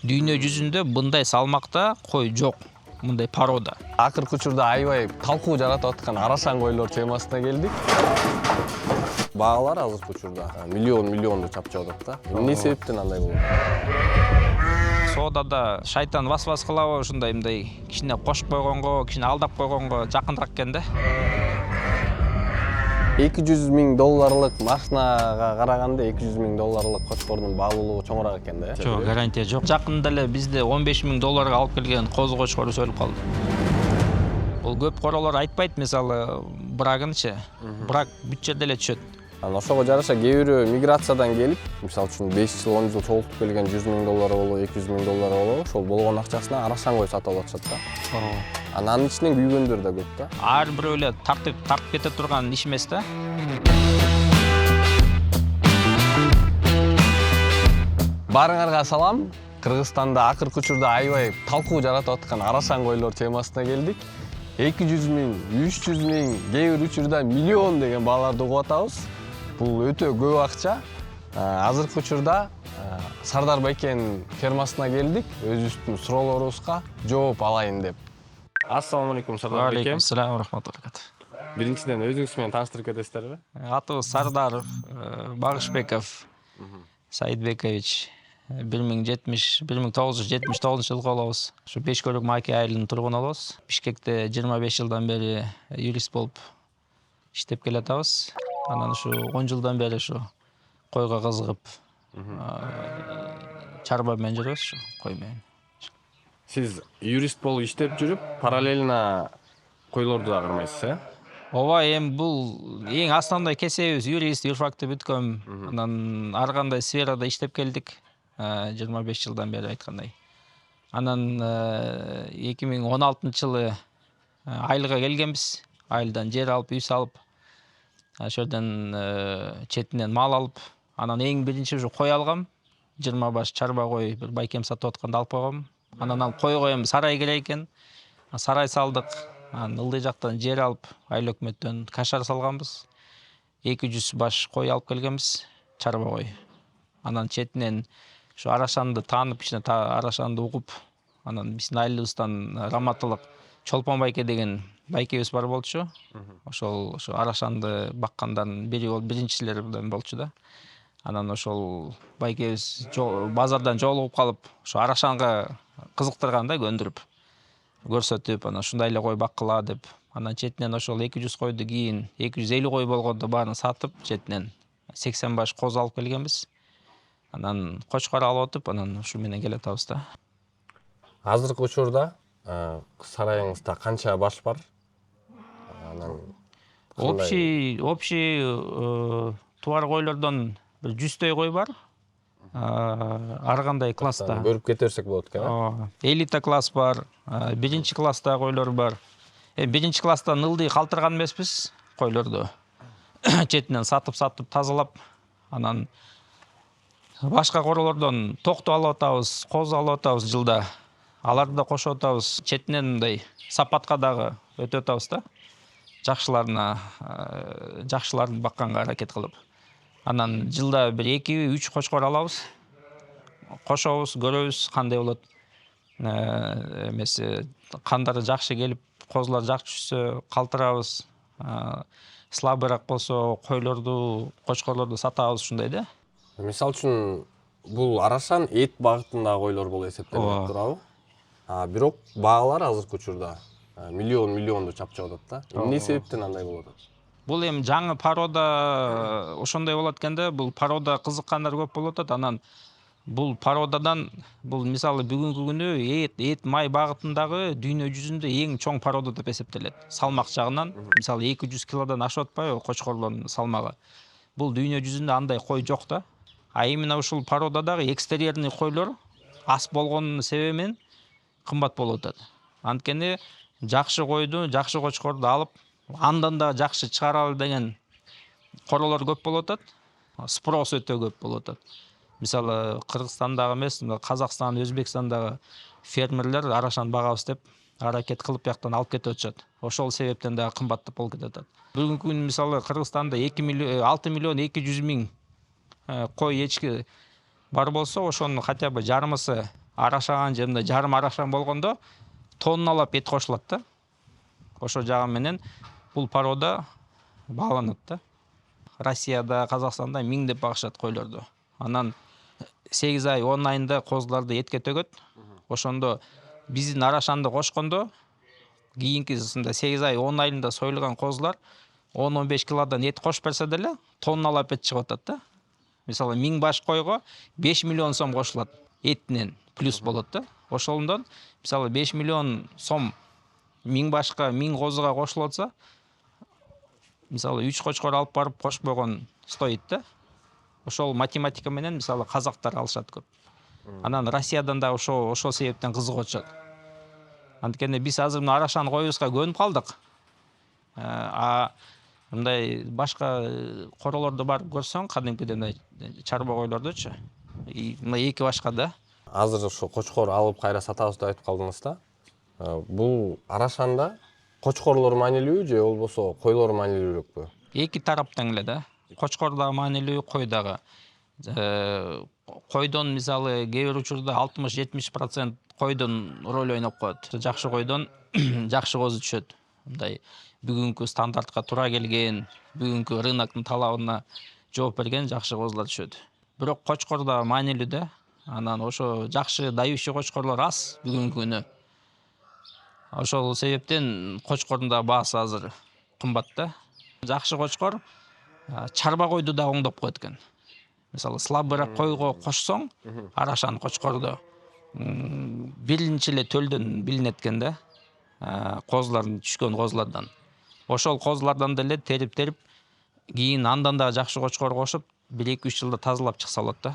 Дүйнө жүзүндө мындай салмакта кой жок. Мындай порода. Акыркы учурда аябай талкуу жаратып аткан арашан койлор темасына келдик. Баалар азыркы учурда миллионду чапчып атат да. Эмне себептен андай болот? Соодада шайтан васвас кылабы ушундай мындай кичине кошуп койгонго, кичине алдап койгонго жакыныраак экен да. $200,000 машинага караганда $200,000 кочкордун баалуулугу чоңураак экен да. Жок, гарантия жок. Жакында эле бизде $15,000 алып келген козу кочкор өлүп калды. Бул көп королор айтпайт, мисалы, брагынчы. Брак бүт жерде эле түшөт. Ошого жараша кээ бирөө миграциядан келип, мисалы үчүн 5 жыл, 10 жыл чогултуп келген $100,000 болобу, $200,000 болобу, ошол болгон акчасына арашан кой сатып алып атышат да. Анын ичинен күйгөндөр да көп да. Ар бирөө эле тартып кете турган иш эмес да. Баарыңарга салам. Кыргызстанда акыркы учурда аябай талкуу жаратып аткан арашан койлор темасына келдик. 200,000, 300,000, кээ бир учурда миллион деген бааларды угуп атабыз. Бул өтө көп акча. Азыркы учурда Сардар байкенин фермасына келдик. Өзүбүздүн суроолорубузга жооп алайын деп. Ассаламу алейкум, Сардар байке. Алейкум ассалам ва рахматуллахи. Биринчиден өзүңүз менен тааныштырып кетесиздерби? Атыбыз Сардар Багышбеков Саидбекович. 1979 жылғы болобуз. Ушу Бешкөлүк Маки айылынын тургуну болобуз. Бишкекте 25 жылдан бери юрист болуп иштеп келатабыз. Анан ушу 10 жылдан бери ушу койго кызыгып чарба менен жүрөбүз, ушу кой менен. Сиз юрист болуп иштеп жүрүп, параллельно койлорду да кармайсыз, э? Ооба, эми бул эң основной кесебибиз юрист, юрфакты бүткөм. Анан ар кандай сферада иштеп келдик. 25 жылдан бери айткандай. Анан 2016 жылы айылга келгенбиз. Айылдан жер алып, үй салып, ошол жерден четинен мал алып, анан эң биринчи ушу кой алгам. 20 баш чарба кой бир байкем сатып атканда алып койгом. Анан ал койго эми сарай керек экен. Сарай салдык. Анан ылдый жактан жер алып, айыл өкмөттөн кашар салганбыз. 200 баш кой алып келгенбиз, чарба кой. Анан четинен ушу арашанды таанып, ичине арашанды угуп, анан биздин айылыбыздан раматылык Чолпон байке деген байкебиз бар болчу. Ошол арашанды баккандардын бири болуп, биринчилерден болчу да. Анан ошол байкебиз базардан жолугуп калып, ошо арашанга кызыктырган да, көндүрүп, көрсөтүп, анан ушундай эле кой баккыла деп. Анан четинен ошол 200 койду кийин 250 кой болгондо баарын сатып, четинен 80 баш коз алып келгенбиз. Анан кочкор алып отуп, анан ушу менен келатабыз да. Азыркы учурда сарайыңызда канча баш бар? Анан Общий туар койлордон бир 100 кой бар. Ар кандай класста. Бөлүп кетерсек болот экен. Элита класс бар, биринчи класста койлор бар. Биринчи класстан ылдый калтырган эмеспиз койлорду. Четинен сатып тазалап, анан башка королордон токту алып атабыз, коз алып атабыз жылда. Аларды да кошуп атабыз. Четинен мындай сапатка дагы өтүп атабыз да. Жакшыларды бакканга аракет кылып. Анан жылда бир 2-3 кочкор алабыз. Кошобуз, көрөбүз кандай болот. Эмеси кандары жакшы келип, козулар жакшы түшсө калтырабыз. Слабыраак болсо койлорду, кочкорлорду сатабыз, ушундай да. Мисалы үчүн бул арашан эт багытындагы койлор болуп эсептелип турабы? Бирок баалар азыркы учурда миллионду чапчып атат да. Эмне себептен андай болуп атат? Бул эми жаңы порода ошондой болот экен да. Бул порода кызыккандар көп болуп атат. Анан бул породадан, бул мисалы бүгүнкү күнү эт май багытындагы дүйнө жүзүндө эң чоң порода деп эсептелет. Салмак жагынан, мисалы 200 килодан ашып атпайбы кочкорлордун салмагы. Бул дүйнө жүзүндө андай кой жок да. Именно ушул породадагы экстерьерный койлор ас болгонунун себебинен кымбат болуп атат. Анткени жакшы койду, жакшы кочкорду алып, андан да жакшы чыгаралы деген королор көп болуп атат. Спрос өтө көп болуп атат. Мисалы Кыргызстандагы эмес, Казакстан, Өзбекстандагы фермерлер арашан багабыз деп аракет кылып бияктан алып кетип атышат. Ошол себептен да кымбаттап болуп кетет. Бүгүнкү күнү мисалы Кыргызстанда 6,2 миллион кой ечки бар болсо, ошонун хотя бы жарымысы арашан же мындай жарым арашан болгондо тонналап эт кошулат да. Ошо жагы менен бул порода бааланат да. Россияда, Казакстанда миңдеп багышат койлорду. Анан 8 ай 10 айында козуларды этке төгөт. Ошондо биздин арашанды кошкондо кийинкисинде 8 ай 10 айында союлган козулар 10-15 килодан эт кошуп берсе деле тонналап эт чыгып атат да. Мисалы 1000 баш койго 5 миллион сом кошулат. Этинен плюс болот да. Ошондон мисалы 5 миллион сом 1000 башка 1000 козуга кошулуп атса, мисалы 3 кочкор алып барып кошуп койгон стоит да. Ошол математика менен мисалы казактар алышат көп. Анан Россиядан да ошол себептен кызыгып атышат. Анткени биз азыр мына арашан коюбузга көнүп калдык. Мындай башка королорду барып көрсөң, кадимкидей мындай чарба койлордучу. Мына эки башка да. Азыр ошо кочкор алып кайра сатабыз деп айтып калдыңыз да. Бул арашанда кочкорлор маанилүүбү же болбосо койлор маанилүүрөкпү? Эки тараптан эле да. Кочкор дагы маанилүү, кой дагы. Койдон мисалы кээ бир учурда 60-70% койдон роль ойноп коет. Жакшы койдон жакшы козу түшөт. Мындай бүгүнкү стандартка туура келген, бүгүнкү рыноктун талабына жооп берген жакшы козулар түшөт. Бирок кочкор да маанилүү да. Анан ошо жакшы дающий кочкорлор аз бүгүнкү күнү. Ошол себептен кочкордун да баасы азыр кымбат да. Жакшы кочкор чарба койду да оңдоп коет экен. Мисалы слабыраак койго кошсоң, арашан кочкорду биринчи эле төлдөн билинет экен да. Козулардын түшкөн козулардан. Ошол козулардан деле терип кийин андан да жакшы кочкор кошуп 1-2-3 жылда тазалап чыкса болот да.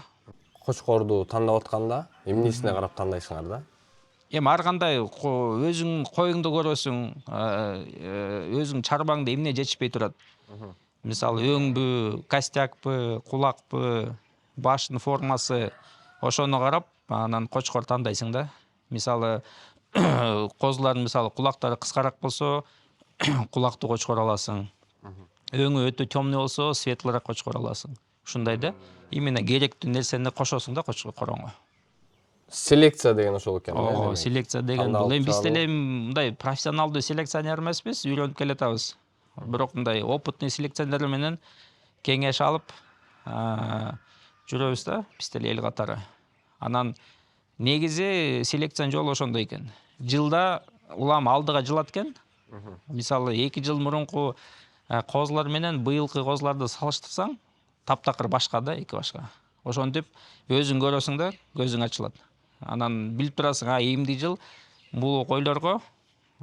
Кочкорду тандап атканда эмнесине карап тандайсыңар да? Эми ар кандай өзүң коюңду көрөсүң, өзүң чарбаңда эмне жетишпей турат. Мисалы өңбү, костякпы, кулакпы, баштын формасы, ошону карап, анан кочкор тандайсың да. Мисалы козулардын мисалы кулактары кыскараак болсо, кулактуу кочкор аласың. Өңү өтө темный болсо, светлыраак кочкор аласың. Ушундай да. Именно керектүү нерсени кошосуң да кочкорго. Селекция деген ошол экен. Селекция деген бул эми биз деле мындай профессионалдуу селекционер эмеспиз, үйрөнүп келатабыз. Бирок мындай опытный селекционер менен кеңеш алып жүрөбүз да, биз деле эл катары. Анан негизи селекциянын жолу ошондой экен. Жылда улам алдыга жылат экен. Мисалы 2 жыл мурунку козулар менен быйылкы козуларды салыштырсаң, таптакыр башка да, эки башка. Ошентип өзүң көрөсүң да, көзүң ачылат. Анан билип турасың, эмди жыл бул койлорго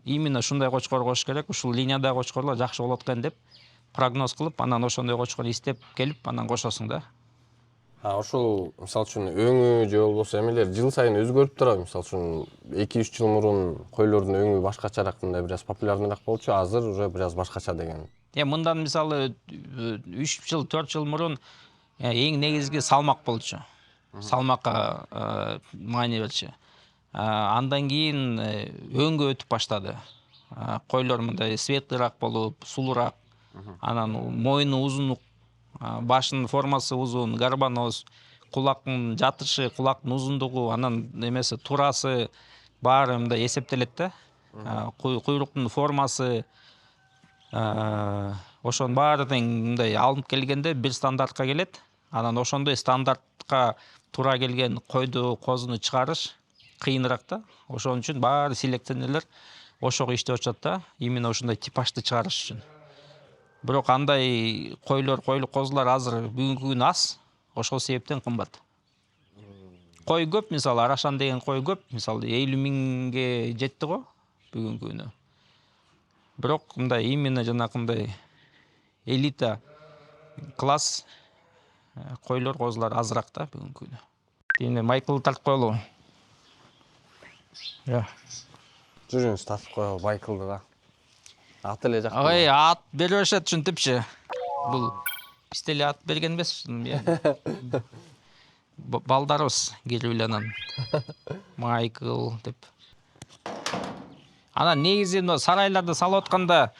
именно ушундай кочкор кош керек, ушул линиядагы кочкорлор жакшы болот экен деп прогноз кылып, анан ошондой кочкор издеп келип, анан кошосуң да. Ошол мисалы үчүн өңү же болбосо эмелер жыл сайын өзгөрүп турабы? Мисалы үчүн 2-3 жыл мурун койлордун өңү башкачараак, мындай бир аз популярныраак болчу, азыр уже бир аз башкача деген. Мындан мисалы 3 жыл, 4 жыл мурун эң негизги салмак болчу. Салмакка маани берчү. Андан кийин өңгө өтүп баштады. Койлор мындай светлыраак болуп, сулуураак. Анан мойну узун, башынын формасы узун, гарбаноз, кулактын жатышы, кулактын узундугу, анан эмеси турасы баары мындай эсептелет да. Куйруктун формасы, ошонун баары тең мындай алынып келгенде бир стандартка келет. Анан ошондой стандартка туура келген койду, козуну чыгарыш кыйыныраак да. Ошон үчүн баары селекционерлер ошого иштеп атышат да, именно ушундай типажды чыгарыш үчүн. Бирок андай койлор, козулар азыр бүгүнкү күнү аз, ошол себептен кымбат. Кой көп, мисалы арашан деген кой көп, мисалы 50 миңге жетти го бүгүнкү күнү. Бирок мындай именно жанакындай элита класс койлор, козулар азыраак да бүгүнкү күнү. Тине Майкл тартып коелу. Жүрүңүз тартып коелу Майклды да. Ат эле жакты. Ат бере беришет ушинтипчи. Бул биз деле ат берген эмес, балдарыбыз келип анан Майкл деп. Анан негизи мына сарайларды салып атканда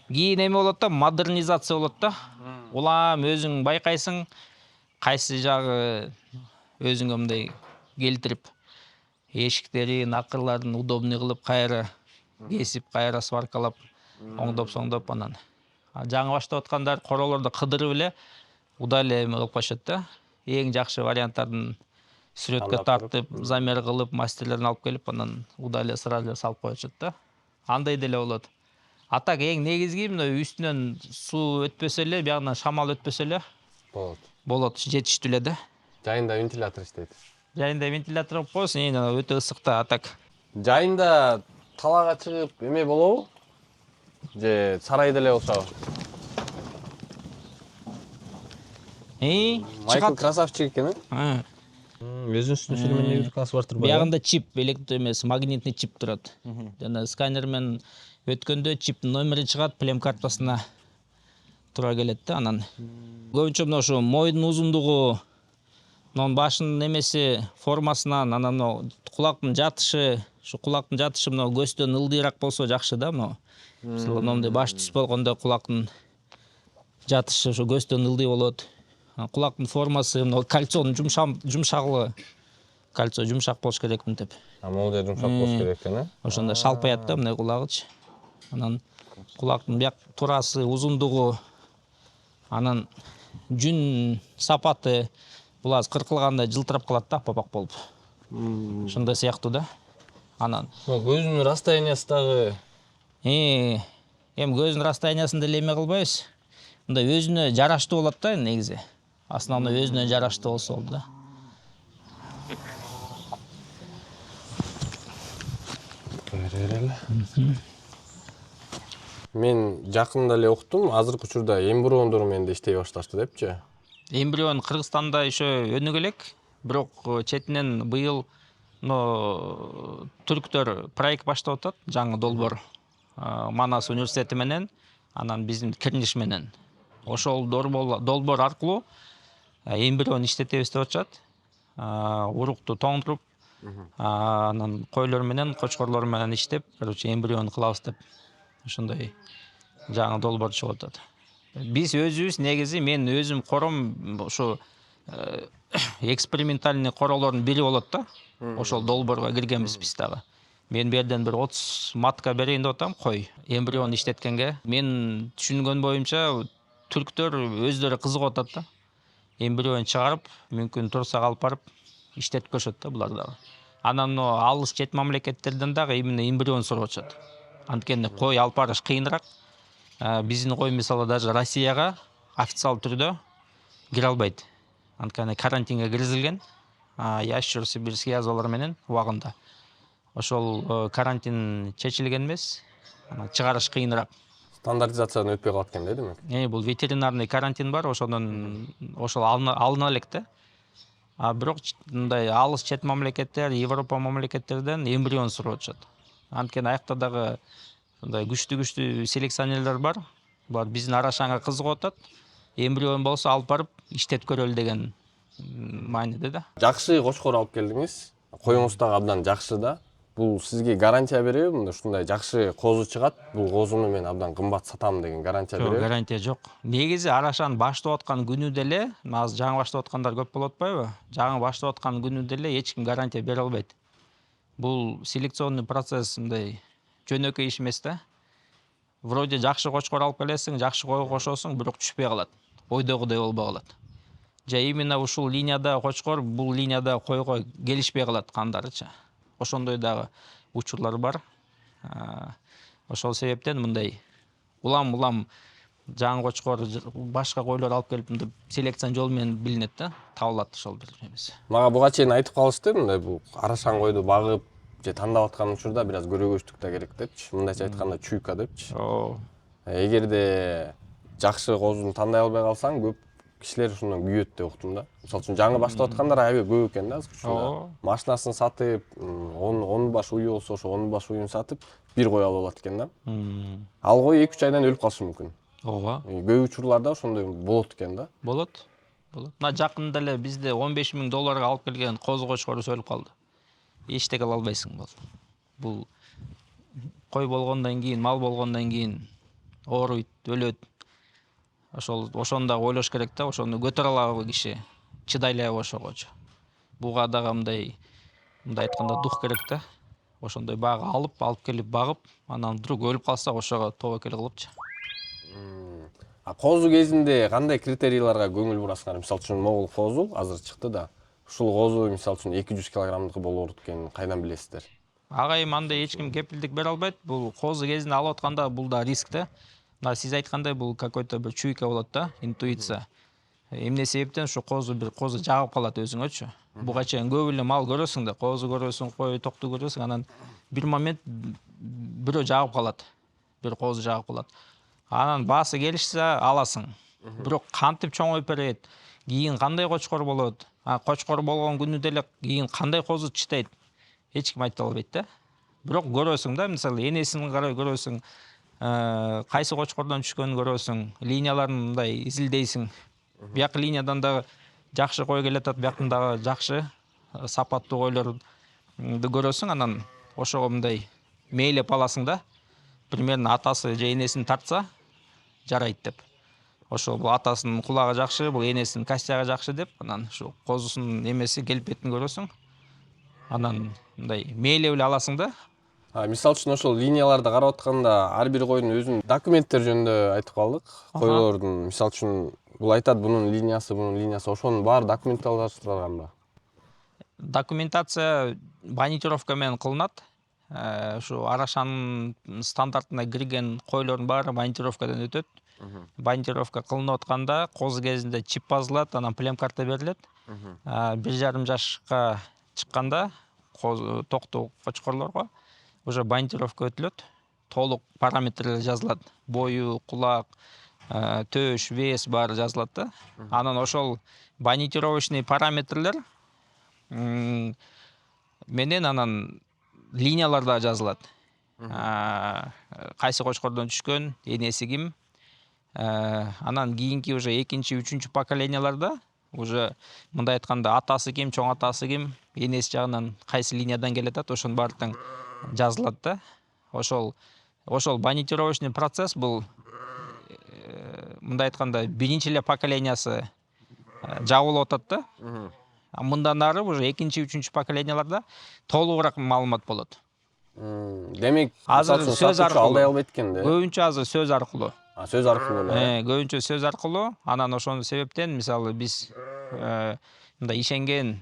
кийин эме болот да, модернизация болот да. Улам өзүң байкайсың, кайсы жагы өзүңө мындай келтирип. эшиктерин акырларын удобный кылып кайра кесип кайра сваркалап оңдоп анан жаңы баштап аткандар королорду кыдырып эле удале эме кылып коюшат да, эң жакшы варианттарын сүрөткө тартып замер кылып мастерлерин алып келип анан удале сразу салып коюшат да, андай деле болот. А так эң негизги мына үстүнөн суу өтпөсө эле, биягынан шамал өтпөсө эле болот, жетиштүү эле да. Жайында вентилятор иштейт. Жайында вентилятор коюп коесуң, өтө ысык да. А так Жайында талаага чыгып эме болобу? Же сарайда эле болсо? Майкл красавчик экен, э? Өзүнүн фирменный виркасы бар турбайбы? Биягында чип, электр эмес, магнитный чип турат. Жана сканер менен өткөндө чиптин номери чыгат, плем картасына тура келет да. Анан көбүнчө мына ошо мойдун узундугу, мынун башынын эмеси формасынан, анан мына кулактын жатышы, ушу кулактын жатышы мына көздөн ылдыйраак болсо жакшы да. Мына мисалы мындай баш түз болгондо кулактын жатышы ошо көздөн ылдый болот. Кулактын формасы мына кольцонун жумшагылы, кольцо жумшак болуш керек мынтип. Могу жумшак болуш керек экен, э? Ошондо шалпаят да мына кулагычы. Анан кулактын бияк турасы, узундугу, анан жүн сапаты бул азыр кыркылганда жылтырап калат да, аппак болуп. Ошондой сыяктуу да. Анан көзүнүн расстояниясы дагы эми көзүнүн расстояниясын деле эме кылбайбыз. Мындай өзүнө жараштуу болот да негизи. Основной өзүнө жараштуу болсо болду да. Мен жакында эле уктум, азыркы учурда эмбриондор менен да иштей башташты депчи. Эмбрион Кыргызстанда еще өнүгө элек, бирок четинен быйыл түрктөр проект баштап атат, жаңы долбоор. Манас университети менен, анан биздин Кирниш менен. Ошол долбоор аркылуу эмбрион иштетебиз деп атышат. Урукту тоңдуруп, анан койлор менен, кочкорлор менен иштеп, короче, эмбрион кылабыз деп. Ошондой жаңы долбоор чыгып атат. Биз өзүбүз негизи, мен өзүм кором ошо экспериментальный королордун бири болот да. Ошол долбоорго киргенбиз биз дагы. Мен берден бир 30 матка берейин деп атам, кой. Эмбрион иштеткенге. Мен түшүнгөн боюмча, түрктөр өздөрү кызыгып атат да. Эмбрион чыгарып, мүмкүн турса алып барып иштетип көрүшөт да булар дагы. Анан алыс чет мамлекеттерден дагы именно эмбрион сурап атышат. Анткени кой алып барыш кыйыныраак. Биздин кой мисалы даже Россияга официал түрдө кире албайт. Анткени карантинге киргизилген. Ящер сибирский язвалар менен убагында. Ошол карантин чечилген эмес. Чыгарыш кыйыныраак. Стандартизациядан өтпөй калат экен да, демек. Бул ветеринарный карантин бар, ошол алына элек да. Бирок мындай алыс чет мамлекеттер, Европа мамлекеттерден эмбрион сурап атышат. Анткени аякта дагы мындай күчтүү селекционерлер бар. Булар биздин арашаңга кызыгып атат. Эмбрион болсо алып барып иштетип көрөлү деген мааниде да. Жакшы кочкор алып келдиңиз. Коюңуз дагы абдан жакшы да. Бул сизге гарантия береби? Мында ушундай жакшы козу чыгат, бул козуну мен абдан кымбат сатам деген гарантия береби? Гарантия жок. Негизи арашаны баштап аткан күнү деле, азыр жаңы баштап аткандар көп болуп атпайбы? Жаңы баштап аткан күнү деле эч ким гарантия бере албайт. Бул селекционный процесс мындай жөнөкөй иш эмес да. Вроде жакшы кочкор алып келесиң, жакшы койго кошосуң, бирок түшпөй калат. Ойдогудай болбой калат. Же именно ушул линияда кочкор, бул линияда койго келишпей калат кандарычы. Ошондой дагы учурлар бар. Ошол себептен мындай улам жаңы кочкор, башка койлор алып келип мындай селекцион жол менен билинет да, табылат ошол бир эмеси. Мага буга чейин айтып калышты, мындай бул арашан койду багып же тандап аткан учурда бир аз көрөгөчтүк да керек депчи. Мындайча айтканда чуйка депчи. Эгерде жакшы козуну тандай албай калсаң, көп кишилер ушундан күйөт деп уктум да. Мисалы үчүн жаңы баштап аткандар аябай көп экен да азыр учурда. Машинасын сатып, 10 баш уyu болсо ошо 10 баш уюн сатып, бир кой алып алат экен да. Ал кой 2-3 айдан өлүп калышы мүмкүн. Ооба. Көп учурларда ошондой болот экен да. Болот. Мына жакында эле бизде $15,000 алып келген козу кочкорубуз өлүп калды. Эчтеке кыла албайсың бол. Бул кой болгондон кийин, мал болгондон кийин ооруйт, өлөт. Ошону дагы ойлош керек да, ошону көтөрө алабы киши, чыдай элеби ошогочу. Буга дагы мындай мындай айтканда дух керек да. Ошондой багы алып келип багып, анан вдруг өлүп калса ошого тобокел кылыпчы. Козу кезинде кандай критерийларга көңүл бурасыңар? Мисалы үчүн могул козу азыр чыкты да. Ушул козу мисалы үчүн 200 килограммдыкы болорут экенин кайдан билесиздер? Агайым андай эч ким кепилдик бере албайт. Бул козу кезинде алып атканда бул да риск да. Мына сиз айткандай бул какой-то бир чуйка болот да, интуиция. Эмне себептен ушу бир козу жагып калат өзүңөчү. Буга чейин көп эле мал көрөсүң да, козу көрөсүң, кой, токту көрөсүң, анан бир момент бирөө жагып калат. Бир козу жагып калат. Анан баасы келишсе аласың. Бирок кантип чоңоюп берет, кийин кандай кочкор болот, кочкор болгон күнү деле кийин кандай козу чыйтайт, эч ким айта албайт да. Бирок көрөсүң да, мисалы энесин карай көрөсүң, кайсы кочкордон түшкөнүн көрөсүң, линияларын мындай изилдейсиң. Бияк линиядан да жакшы кой келатат, бияктан дагы жакшы сапаттуу койлорду көрөсүң, анан ошого мындай мээлеп аласың да. Примерно атасы же энесин тартса жарайт деп. Ошол бул атасынын кулагы жакшы, бул энесинин костягы жакшы деп, анан ушу козусунун эмеси келбетин көрөсүң. Анан мындай мээлеп эле аласың да. Мисалы үчүн ошол линияларды карап атканда ар бир койдун өзүнүн документтер жөнүндө айтып калдык. Койлордун мисалы үчүн бул айтат bunun линиясы, ошонун баары документалаштырылганбы? Документация банитировка менен кылынат. Ушу арашанын стандартына кирген койлордун баары банитировкадан өтөт. Банитировка кылынып атканда козу кезинде чип басылат, анан плем карта берилет. 1,5 жашка чыкканда токтуу кочкорлорго уже банитировка өтүлөт. Толук параметрлери жазылат. Бою, кулак, төш, вес баары жазылат да. Анан ошол банитировочный параметрлер менен анан линиялар да жазылат. Кайсы кочкордон түшкөн, энеси ким. Анан кийинки уже экинчи, үчүнчү поколенияларда уже мындай айтканда атасы ким, чоң атасы ким, энеси жагынан кайсы линиядан келатат, ошонун баары тең жазылат да. Ошол банитировочный процесс бул мындай айтканда биринчи эле поколениясы жабылып атат да. Мындан ары уже экинчи, үчүнчү поколенияларда толугураак маалымат болот. Демек, азыр сөз аркылуу алдай албайт экен да. Көбүнчө азыр сөз аркылуу. Сөз аркылуу эле. Көбүнчө сөз аркылуу, анан ошол себептен мисалы биз мындай ишенген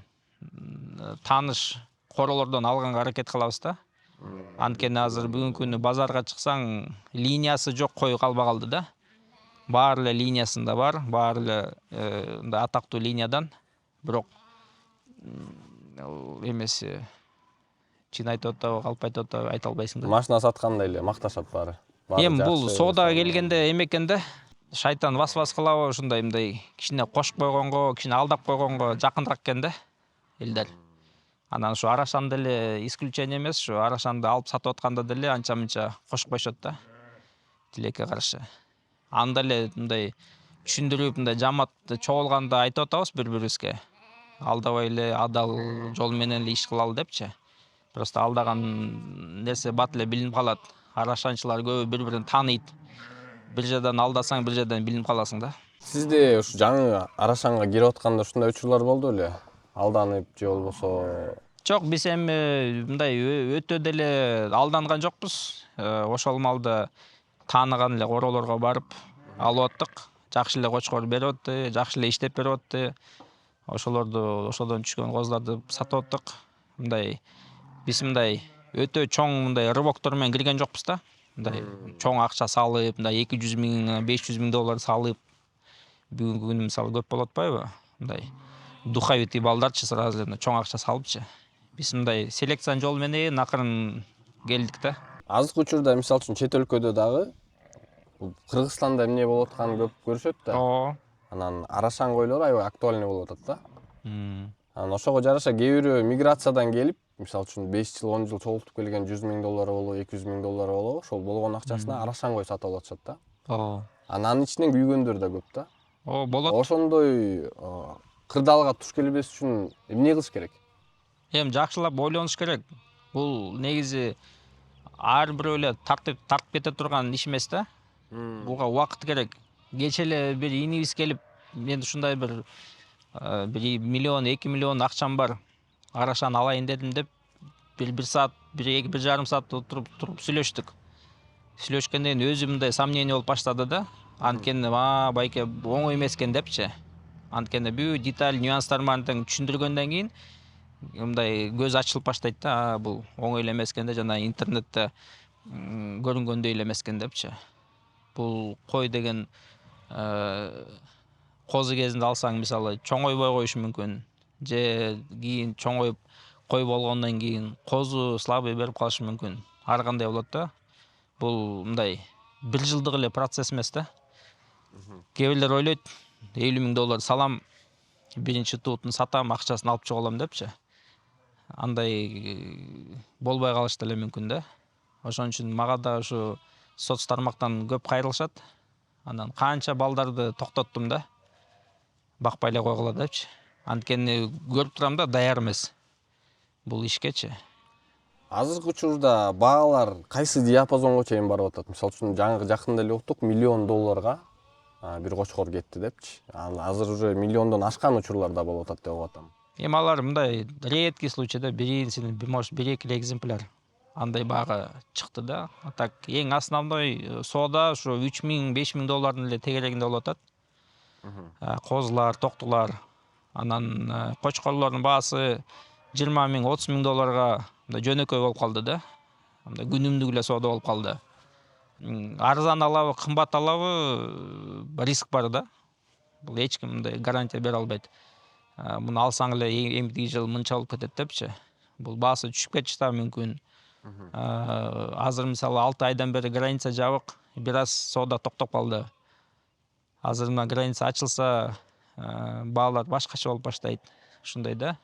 тааныш королордон алганга аракет кылабыз да. Анткени азыр бүгүнкү күнү базарга чыксаң, линиясы жок кой калбай калды да. Баары эле линиясында бар, баары эле мындай атактуу линиядан. Бирок эмеси чын айтып атабы, калп айтып атабы айта албайсың да. Машина саткандай эле макташат баары. Эми бул соодага келгенде эме экен да. Шайтан вас кылабы, ушундай мындай кичине кошуп койгонго, кичине алдап койгонго жакыныраак экен да элдер. Анан ушу арашан деле исключение эмес, ушу арашанды алып сатып атканда деле анча-мынча кошуп коюшат да. Тилекке каршы. Анда эле мындай түшүндүрүп, мындай жамат чогулганда айтып атабыз бири-бирибизге. Алдабай эле адал жол менен эле иш кылалы депчи. Просто алдаган нерсе бат эле билинип калат. Арашанчылар көбү бири-бирин тааныйт. Бир жерден алдасаң, бир жерден билинип каласың да. Сизде ушу жаңы арашанга кирип атканда ушундай учурлар болду беле? Алданып же болбосо? Жок, биз эми мындай өтө деле алданган жокпуз. Ошол малды тааныган эле королорго барып алып аттык. Жакшы эле кочкор берип атты, жакшы эле иштеп берип атты. Ошодон түшкөн козуларды сатып аттык. Мындай биз мындай өтө чоң мындай рыбоктор менен кирген жокпуз да. Мындай чоң акча салып, мындай 200 000, 500 000 доллар салып бүгүнкү күнү мисалы көп болуп атпайбы? Мындай духовитый балдарчы сразу эле чоң акча салыпчы. Биз мындай селекциянын жолу менен акырын келдик да. Азыркы учурда мисалы үчүн чет өлкөдө дагы Кыргызстанда эмне болуп атканын көп көрүшөт да. Анан арашан койлор аябай актуальный болуп атат да. Анан ошого жараша кээ бирөө миграциядан келип, мисалы үчүн 5 жыл, 10 жыл чогултуп келген 100 000 доллар болобу, 200 000 доллар болобу, ошол болгон акчасына арашан кой сатып алып атышат да. Анан ичинен күйгөндөр да көп да. Болот. Ошондой кырдаалга туш келбеш үчүн эмне кылыш керек? Эми жакшылап ойлонуш керек. Бул негизи ар бирөө эле тартып кете турган иш эмес да. Буга убакыт керек. Кече эле бир инибиз келип, мен ушундай бир 1 миллион, 2 миллион акчам бар. арашаны алайын дедим деп bir saat, bir жарым saat отырып сүйлөштүк. Сүйлөшкөндөн кийин өзү мындай сомнение болуп баштады да. Анткени байке оңой эмес экен депчи. Анткени бүт деталь, нюанстар менен тең түшүндүргөндөн кийин мындай көз ачылып баштайт да, бул оңой эле эмес экен да, жана интернетте көрүнгөндөй эле эмес экен депчи. Бул кой деген козу кезинде алсаң, мисалы, чоңойбой коюшу мүмкүн. Же кийин чоңоюп кой болгондон кийин козу слабый берип калышы мүмкүн. Ар кандай болот да. Бул мындай 1 жылдык эле процесс эмес да. Кээ бирлер ойлойт, $50,000 салам, биринчи туутун сатам, акчасын алып чыга алам депчи. Андай болбой калышы деле мүмкүн да. Ошон үчүн мага да ушу соц тармактан көп кайрылышат. Анан канча балдарды токтоттум да. Бакпай эле койгула депчи. Анткени көрүп турам да, даяр эмес бул ишкечи. Азыркы учурда баалар кайсы диапазонго чейин барып атат? Мисалы үчүн жакында эле уктук $1,000,000 бир кочкор кетти депчи. Азыр уже миллиондон ашкан учурлар да болуп атат деп атам. Эми алар мындай редкий случайда может 1-2 экземпляр андай баага чыкты да. А так эң основной соода ушу $3,000–5,000 эле тегерегинде болуп атат. Козулар, токтулар, анан кочкорлордун баасы $20,000–30,000 мындай жөнөкөй болуп калды да. Мындай күнүмдүк эле соода болуп калды. Арзан алабы, кымбат алабы, риск бар да. Бул эч ким мындай гарантия бере албайт. Муну алсаң эле эмтиги жыл мынча болуп кетет депчи. Бул баасы түшүп кетиши да мүмкүн. Азыр мисалы 6 айдан бери граница жабык, бир аз соода токтоп калды. Азыр мына граница ачылса, баалар башкача болуп баштайт. Ушундай да.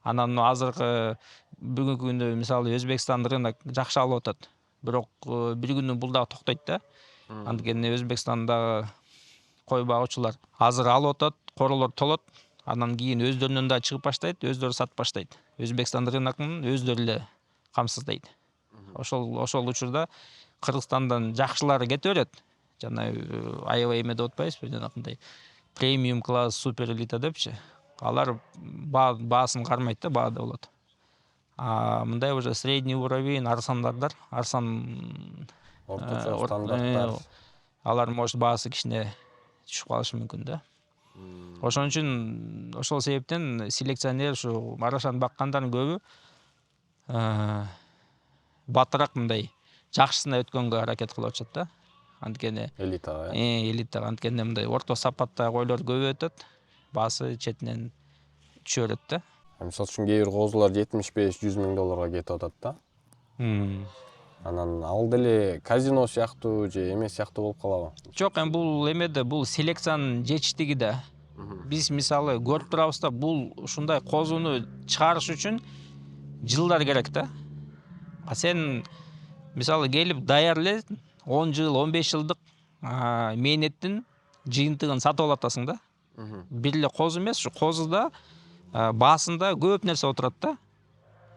Анан азыркы бүгүнкү күндө мисалы Өзбекстан рынок жакшы алып атат. Бирок бир күнү бул дагы токтойт да. Анткени Өзбекстандагы кой багуучулар азыр алып атат, королор толот. Анан кийин өздөрүнөн да чыгып баштайт, өздөрү сатып баштайт. Өзбекстан рыногун өздөрү эле камсыздайт. Ошол учурда Кыргызстандан жакшылары кете берет. Жана аябай эме деп атпайбызбы, жанагындай премиум класс, супер элита депчи. Алар баасын кармайт да, баада болот. Мындай уже средний уровень арсандардар, арсан орточо стандарттар. Алар может баасы кичине түшүп калышы мүмкүн да. Ошон үчүн ошол себептен селекционер ушу арашаны баккандардын көбү батыраак мындай жакшысына өткөнгө аракет кылып атышат да. Анткени элитага. Элитага, анткени мындай орто сапаттагы койлор көп өтөт, баасы четинен түшө берет да. Мисалы үчүн кээ бир козулар $75–100,000 кетип атат да. Анан ал деле казино сыяктуу же эмес сыяктуу болуп калабы? Жок, эми бул эмеде бул селекциянын жетиштиги да. Биз мисалы көрүп турабыз да, бул ушундай козуну чыгарыш үчүн жылдар керек да. Сен мисалы келип даяр эле 10 жыл, 15 жылдык мээнеттин жыйынтыгын сатып алып атасың да. Бир эле козу эмес, ушу козуда баасында көп нерсе отурат да.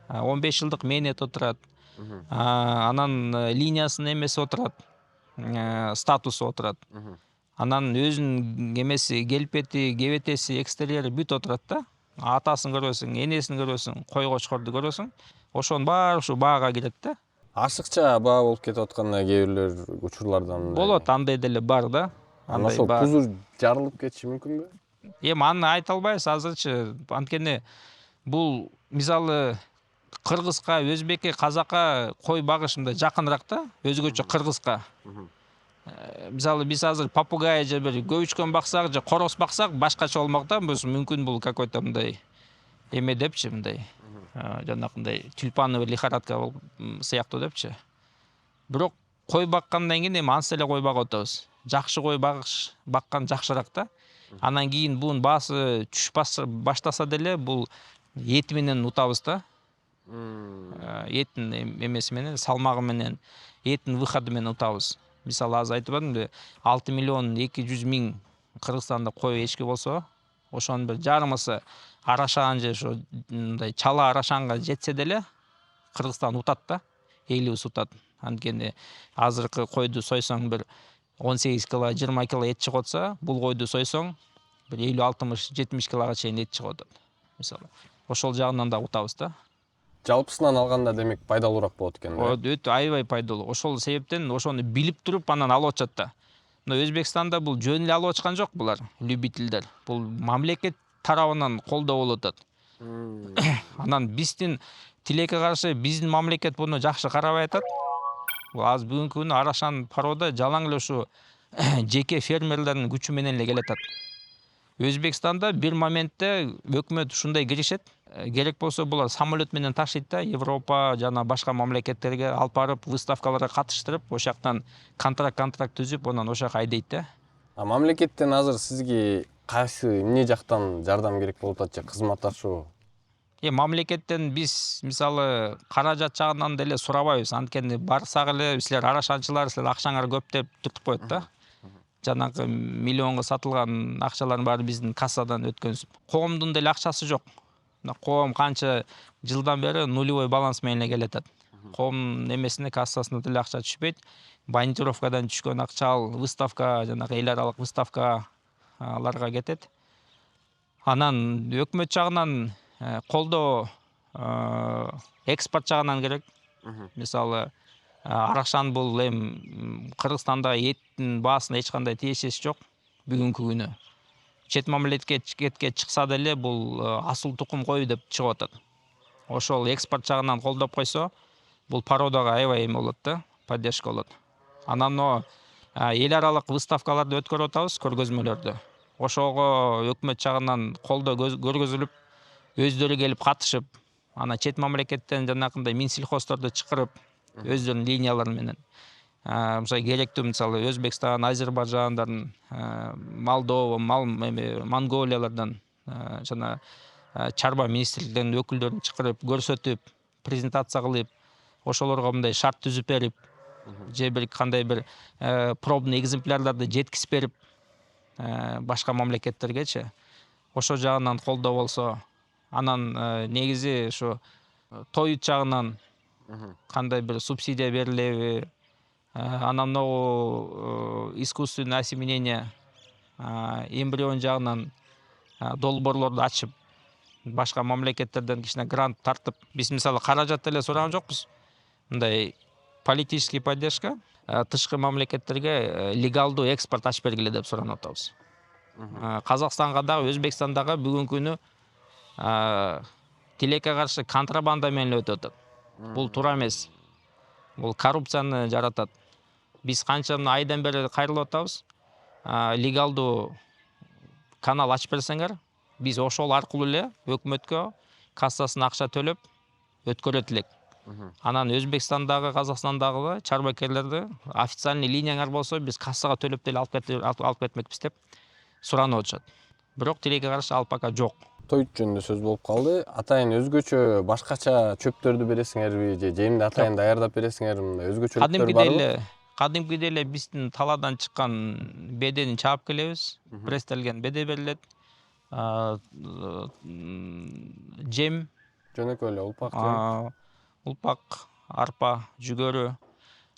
15 жылдык мээнет отурат. Анан линиясынын эмеси отурат, статусу отурат. Анан өзүнүн эмеси, келбети, кебетеси, экстерьери бүт отурат да. Атасын көрөсүң, энесин көрөсүң, кой кочкорду көрөсүң. Ошонун баары ушу баага кирет да. Ашыкча баа болуп кетип атканда кээ бирлер учурлардан болот, андай деле бар да. Ошол кузу жарылып кетиши мүмкүнбү? Эми аны айта албайбыз азырчы. Анткени бул мисалы кыргызга, өзбекке, казакка кой багыш мындай жакыныраак да, өзгөчө кыргызга. Мисалы биз азыр попугай же бир көбүчкөн баксак же короз баксак башкача болмок да, мүмкүн бул какой-то мындай эме депчи, мындай жанагындай тюльпановый лихорадка сыяктуу депчи. Бирок кой баккандан кийин эми ансыз эле кой багып атабыз. Жакшы кой баккан жакшыраак да. Анан кийин бунун баасы түшүп баштаса деле бул эти менен утабыз да. Этин эмеси менен, салмагы менен, этин выходу менен утабыз. Мисалы азыр айтып атпадымбы, 6,200,000 Кыргызстанда кой эчки болсо, ошонун бир жарымысы арашан же ошо мындай чала арашанга жетсе деле Кыргызстан утат да, элибиз утат. Анткени азыркы койду сойсоң бир 18 кило, 20 кило эт чыгып атса, бул койду сойсоң бир 50-60-70 килога чейин эт чыгып атат. Мисалы ошол жагынан да утабыз да. Жалпысынан алганда демек пайдалуураак болот экен да. Өтө аябай пайдалуу. Ошол себептен ошону билип туруп анан алып атышат да. Мына Өзбекстанда бул жөн эле алып атышкан жок булар, любительдер. Бул мамлекет тарабынан колдоо болуп атат. Анан биздин тилекке каршы биздин мамлекет буну жакшы карабай атат. Азыр бүгүнкү күнү Арашан пароодо жалаң эле ушу жеке фермерлердин күчү менен эле келатат. Өзбекстанда бир моментте өкмөт ушундай киришет, керек болсо булар самолет менен ташыйт да, Европа жана башка мамлекеттерге алып барып выставкаларга катыштырып, ошол жактан контракт түзүп, анан ошол жака айдайт да. Мамлекеттен азыр сизге кайсы эмне жактан жардам керек болуп атат же кызматташуу? Мамлекеттен биз мисалы каражат жагынан деле сурабайбыз, анткени барсак эле силер арашанчылар, силер акчаңар көп деп түртүп коет да. Жанагы миллионго сатылган акчалардын баары биздин кассадан өткөнсүп. Коомдун деле акчасы жок. Коом канча жылдан бери нулевой баланс менен эле келатат. Коом немесине кассасына деле акча түшпөйт. Бандировкадан түшкөн акча ал выставка, жанагы эл аралык выставкаларга кетет. Анан өкмөт жагынан колдоо экспорт жагынан керек. Мисалы Арашан бул эми Кыргызстанда эттин баасына эч кандай тиешеси жок бүгүнкү күнү. Чет мамлекетке чыкса деле бул асыл тукум кой деп чыгып атат. Ошол экспорт жагынан колдоп койсо, бул пароодого аябай эме болот да, поддержка болот. Анан эл аралык выставкаларды өткөрүп атабыз, көргөзмөлөрдү. Ошого өкмөт жагынан колдоо көргөзүлүп, өздөрү келип катышып, анан чет мамлекеттен жанагындай Минсельхоздорду чакырып, өздөрүнүн линиялары менен. Мисалы керектүү мисалы Өзбекстан, Азербайжандан, Молдова, Монголиялардан жана чарба министрликтеринин өкүлдөрүн чакырып, көрсөтүп, презентация кылып, ошолорго мындай шарт түзүп берип, же бир кандай бир пробный экземплярларды жеткизип берип, башка мамлекеттергечи ошол жагынан колдоо болсо, анан негизи ушу той жагынан кандай бир субсидия берилеби, анан могу искусственное осеменение эмбрион жагынан долбоорлорду ачып, башка мамлекеттерден кичине грант тартып, биз мисалы каражат деле сураган жокпуз. Мындай политический поддержка тышкы мамлекеттерге легалдуу экспорт ачып бергиле деп суранып атабыз. Казакстанга дагы, Өзбекстандагы бүгүнкү күнү тилекке каршы контрабанда менен өтүп атат. Бул туура эмес. Бул коррупцияны жаратат. Биз канча айдан бери кайрылып атабыз. Легалдуу канал ачып берсеңер, биз ошол аркылуу эле өкмөткө кассасына акча төлөп өткөрөт элек. Анан Өзбекстандагы, Казакстандагы чарбакерлерди официальный линияңар болсо, биз кассага төлөп деле алып кетмекпиз деп суранып атышат. Бирок тилекке каршы ал пока жок. Той жөнүндө сөз болуп калды. Атайын өзгөчө башкача чөптөрдү бересиңерби же жемди атайын даярдап бересиңерби? Мындай өзгөчөлүктөр барбы? Кадимкидей эле биздин талаадан чыккан бедени чаап келебиз. Пресстелген беде берилет. Жем, Жөнөкөй эле улпак жем. Улпак, арпа, жүгөрү.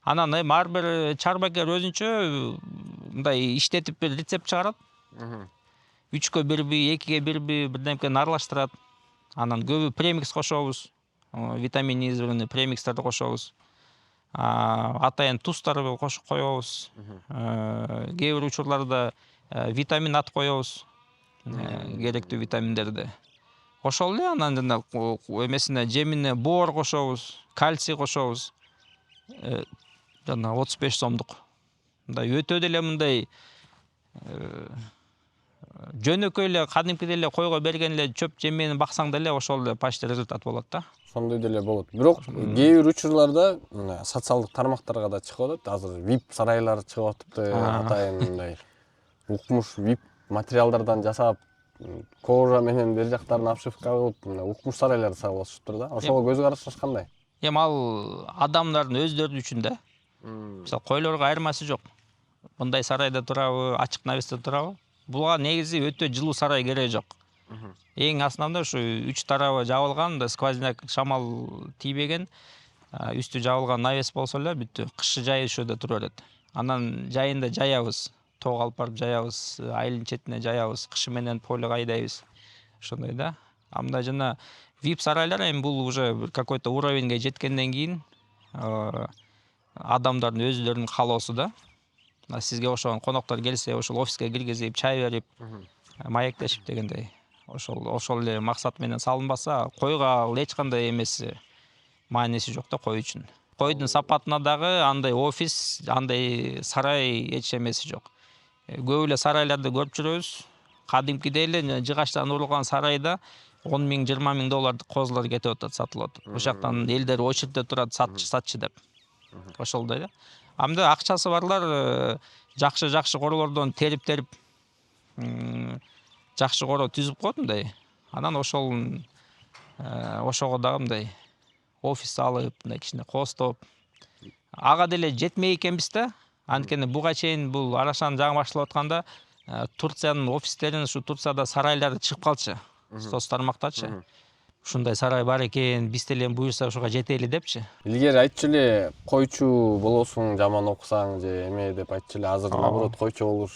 Анан ар бир чарбакер өзүнчө мындай иштетип бир рецепт чыгарат. 3-кө 1-би, 2-ге 1-би бирдемкени аралаштырат. Анан көбү премикс кошобуз. Витамин изирни премикстерди кошобуз. Атайын тузтарды кошуп коебуз. Кээ бир учурларда витамин атып коебуз. Керектүү витаминдерди. Ошол эле анан жана эмесине жемине боор кошобуз, кальций кошобуз. Жана 35 сомдук. Мындай өтө деле мындай жөнөкөй эле кадимкидей эле койго берген эле чөп жем менен баксаң деле ошол эле почти результат болот да. Ошондой деле болот. Бирок кээ бир учурларда социалдык тармактарга да чыгып атат. Азыр VIP сарайлар чыгып атыпты. Атайын мындай укмуш VIP материалдардан жасап, кожа менен бер жактарын обшивка кылып, укмуш сарайларды салышыптыр да. Ошого көз карашыңыз кандай? Эми ал адамдардын өздөрү үчүн да. Мисалы койлорго айырмасы жок. Мындай сарайда турабы, ачык навесте турабы? Буга негизи өтө жылуу сарай кереги жок. Эң основной ушу 3 тарабы жабылган, сквозняк, шамал тийбеген, үстү жабылган навес болсо эле бүттү. Кышы жай ошодо тура берет. Анан жайында жаябыз, тоого алып барып жаябыз, айылдын четине жаябыз, кышы менен полего айдайбыз. Ошондой да. Анда жана VIP сарайлар эми бул уже какой-то уровеньге жеткенден кийин адамдардын өзүлөрүнүн каалоосу да. Сизге ошогон коноктор келсе, ошол офиске киргизип, чай берип, маектешип дегендей. Ошол эле максат менен салынбаса, койго ал эч кандай эмеси, мааниси жок да кой үчүн. Койдун сапатына дагы андай офис, андай сарай эч эмеси жок. Көп эле сарайларды көрүп жүрөбүз. Кадимкидей эле жыгачтан урулган сарайда $10,000–$20,000 козулар кетип атат, сатылып атат. Ошол жактан элдер очередте турат, сатчы деп. Ошолдой да. Амда акчасы барлар жакшы королордон терип жакшы коро түзүп коет мындай. Анан ошого дагы мындай офис салып, мындай кичине коостоп. Ага деле жетмей экенбиз да. Анткени буга чейин бул Арашан жаңы башталып атканда Турциянын офистерин, ушу Турцияда сарайлары чыгып калчы. Соц тармактачы. Ушундай сарай бар экен, биз деле буюрса ошого жетели депчи. Илгери айтчу эле койчу болосуң, жаман окусаң же эме деп айтчу эле. Азыр наоборот койчу болуш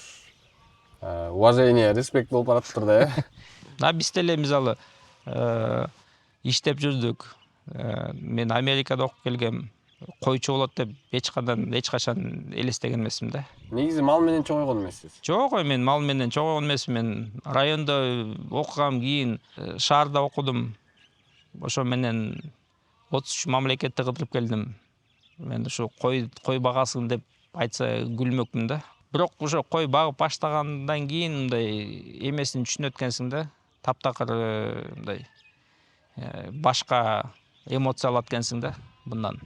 уважение, респект болуп баратыптыр да, э? Биз деле мисалы иштеп жүрдүк. Мен Америкада окуп келгем. Койчу болот деп эч качан элестеген эмесмин да. Негизи мал менен чогойгон эмессиз? Жок, мен мал менен чогойгон эмесмин. Мен райондо окугам, кийин шаарда окудум. Ошо менен 33 мамлекетти кыдырып келдим. Мен ушу кой багасың деп айтса күлмөкмүн да. Бирок ошо кой багып баштагандан кийин мындай эмесин түшүнөт экенсиң да. Таптакыр мындай башка эмоция алат экенсиң да bundan.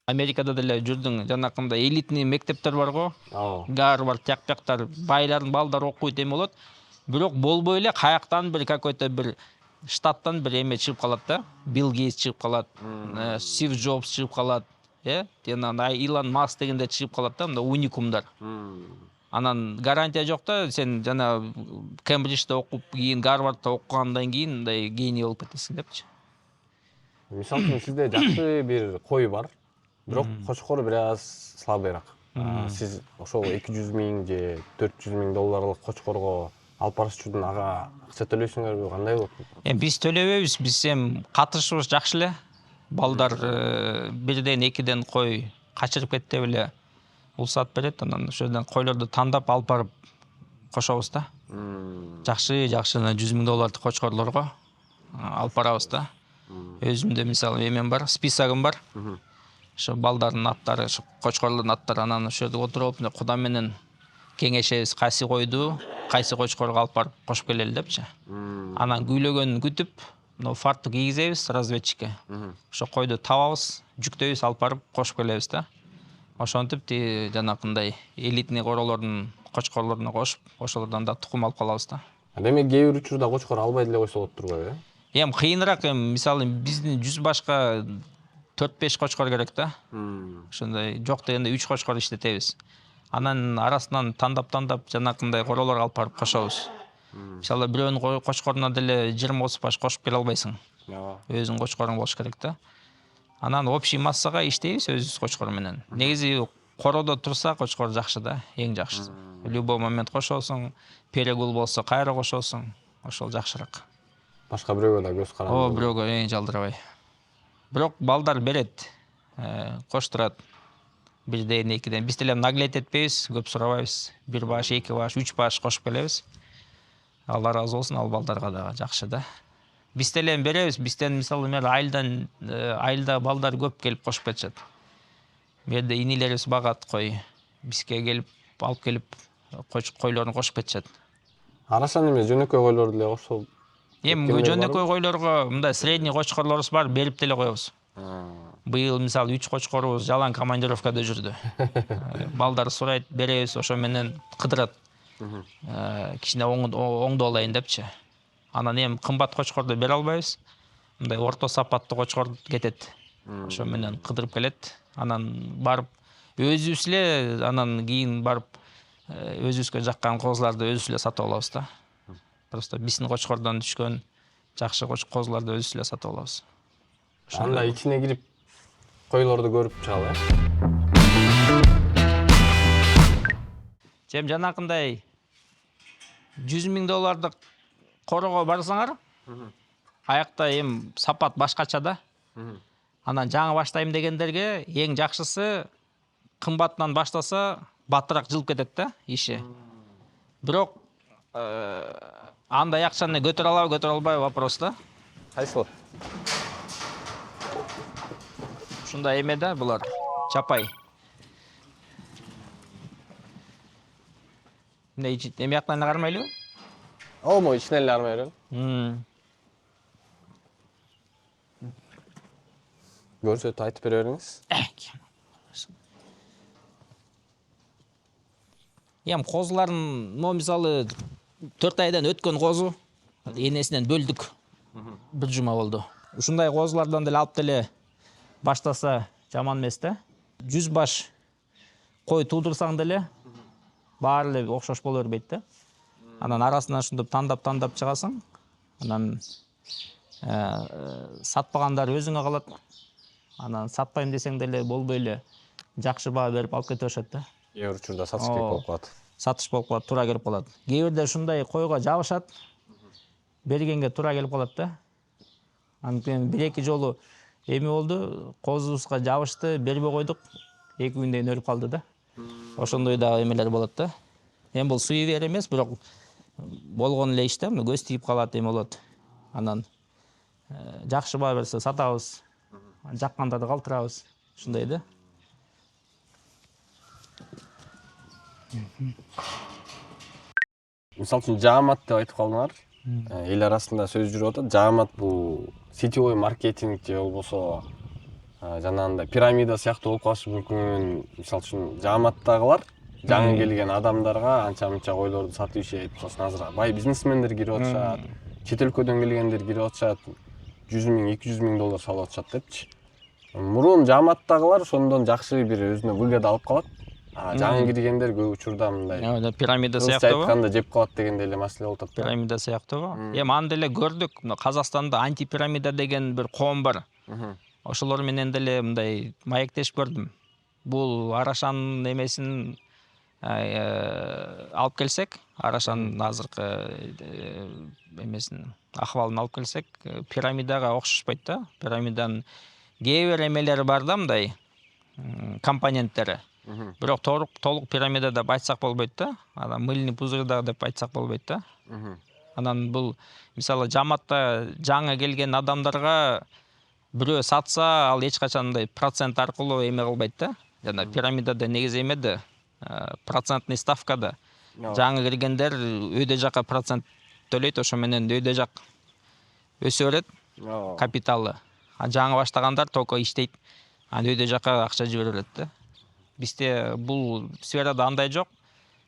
Америкада деле жүрдүң, жанакындай элитный мектептер бар го. Гарвард, тияк-бияктар, байлардын балдары окуйт эме болот. Бирок болбой эле каяктан бир какой-то бир штаттан бир эме чыгып калат да. Билл Гейтс чыгып калат, Стив Джобс чыгып калат, Илон Маск дегендер чыгып калат да, мында уникумдар. Анан гарантия жок да, сен жана Кембриджде окуп, кийин Гарвардда окугандан кийин мындай гений болуп кетесиң депчи. Мисалы үчүн сизде жакшы бир кой бар. Бирок кочкору бир аз слабыйраак. Сиз ошол $200,000 же $400,000 кочкорго алып барыш үчүн ага акча төлөйсүңөрбү, кандай болот? Биз төлөбөйбүз, биз катышыбыз жакшы эле. Балдар бирден, экиден кой качырып кетти эле улсат берет, анан ошодон койлорду тандап алып барып кошобуз да. Жакшы $100,000 кочкорлорго алып барабыз да. Өзүмдө мисалы эмем бар, списогум бар. Ошо балдардын аттары, кочкорлордун аттары, анан ошо жерде отуруп, Куда менен кеңешебиз, кайсы койду, кайсы кочкорго алып барып кошуп келели депчи. Анан күйлөгөнүн күтүп, фартук кийгизебиз разведчикке. Ошо койду табабыз, жүктөйбүз, алып барып кошуп келебиз да. Ошентип жанакындай элитный королордун кочкорлоруна кошуп, ошолордон да тукум алып калабыз да. Демек кээ бир учурда кочкор албай деле койсо болот турбайбы, э? Кыйыныраак, мисалы биздин 100 башка 4-5 кочкор керек да. Ошондой жок дегенде 3 кочкор иштетебиз. Анан арасынан тандап жанакындай королорго алып барып кошобуз. Мисалы бирөөнүн кочкоруна деле 20-30 баш кошуп келе албайсың. Өзүңүн кочкоруң болуш керек да. Анан общий массага иштейбиз өзүбүз кочкор менен. Негизи коrodо турса кочкор жакшы да, эң жакшысы. Любой момент кошосуң, перегул болсо кайра кошосуң, ошол жакшыраак. Башка бирөөгө да көз каранды. Бирөөгө жалдырабай. Бирок балдар берет, коштурат. Бирден, экиден. Биз деле наглет этпейбиз, көп сурабайбыз. 1 баш, 2 баш, 3 баш кошуп келебиз. Алла разы болсун, ал балдарга да жакшы да. Биз деле беребиз. Бизден мисалы айылда балдар көп келип кошуп кетишет. Берде инилерибиз багат кой. Бизге келип, алып келип койлорун кошуп кетишет. Арашан эмес, жөнөкөй койлорду деле кошуп. Жөнөкөй койлорго мындай средний кочкорлорубуз бар, берип деле коебуз. Быйыл мисалы 3 кочкорубуз жалаң командировкада жүрдү. Балдар сурайт, беребиз, ошо менен кыдырат. Кичине оңдо алайын депчи. Анан кымбат кочкорду бере албайбыз. Мындай орто сапаттуу кочкор кетет. Ошо менен кыдырып келет. Анан барып өзүбүз эле, анан кийин барып өзүбүзгө жаккан козуларды өзүбүз эле сатып алабыз да. Просто биздин кочкордон түшкөн жакшы козуларды өзүбүз эле сатып алабыз. Анда ичине кирип Койлорду көрүп чыгалы. Жем жанакындай $100,000 корого барсаңар, аякта эми сапат башкача да. Анан жаңы баштайм дегендерге эң жакшысы кымбатынан баштаса баттыраак жылып кетет да иши. Бирок андай акчаны көтөрө алабы, көтөрө албайбы вопрос да. Кайсыл? Ушундай эме да булар. Чапай. Эме жактан кармайлыбы? Олмо ичине эле армай берели. Көрсөтүп айтып бере бериңиз. Эми козулардын, мисалы 4 айдан өткөн козу энесинен бөлдүк. Бир жума болду. Ушундай козулардан деле алып деле баштаса жаман эмес да. 100 баш кой туудурсаң деле баары эле окшош боло бербейт да. Анан арасынан ушинтип тандап чыгасың. Анан сатпагандар өзүңө калат. Анан сатпайм десең деле болбой эле жакшы баа берип алып кете башат да. Кээ бир учурда сатыш керек болуп калат. Сатыш болуп калат, туура келип калат. Кээ бирде ушундай койго жабышат. Бергенге туура келип калат да. Анткени 1-2 жолу эми болду, козубузга жабышты, бербей койдук. 2 күндөн кийин өлүп калды да. Ошондой дагы эмелер болот да. Эми бул суевер эмес, бирок болгон эле иш да, көз тийип калат эме болот. Анан жакшы баа берсе сатабыз. Жаккандарды калтырабыз. Ушундай да. Мисалы үчүн жаамат деп айтып калдыңар. Эл арасында сөз жүрүп атат. Жаамат бул сетевой маркетинг же болбосо жанагындай пирамида сыяктуу болуп калышы мүмкүн. Мисалы үчүн жааматтагылар жаңы келген адамдарга анча-мынча койлорду сатып ишейт. Сосын азыр бай бизнесмендер кирип атышат. Чет өлкөдөн келгендер кирип атышат. $100,000-200,000 салып атышат депчи. Мурун жааматтагылар ошондон жакшы бир өзүнө выгода алып калат. Жаңы киргендер көп учурда мындай пирамида сыяктуу айтканда жеп калат дегендей эле маселе болуп атат. Пирамида сыяктуу. Эми аны деле көрдүк. Казакстанда антипирамида деген бир коом бар. Ошолор менен деле мындай маектешип көрдүм. Бул Арашанын эмесин алып келсек, Арашанын азыркы эмесин акыбалын алып келсек, пирамидага окшошпойт да. Пирамиданын кээ бир эмелери бар да, мындай компоненттери. Бирок толук пирамида деп айтсак болбойт да. Анан мыльный пузырь да деп айтсак болбойт да. Анан бул мисалы жааматта жаңы келген адамдарга бирөө сатса, ал эч качан мындай процент аркылуу эме кылбайт да. Жана пирамидада негизи эмеде процентный ставкада. Жаңы киргендер өйдө жакка процент төлөйт, ошо менен өйдө жак өсө берет капиталы. Жаңы баштагандар только иштейт, анан өйдө жакка акча жибере берет да. Бизде бул сферада андай жок.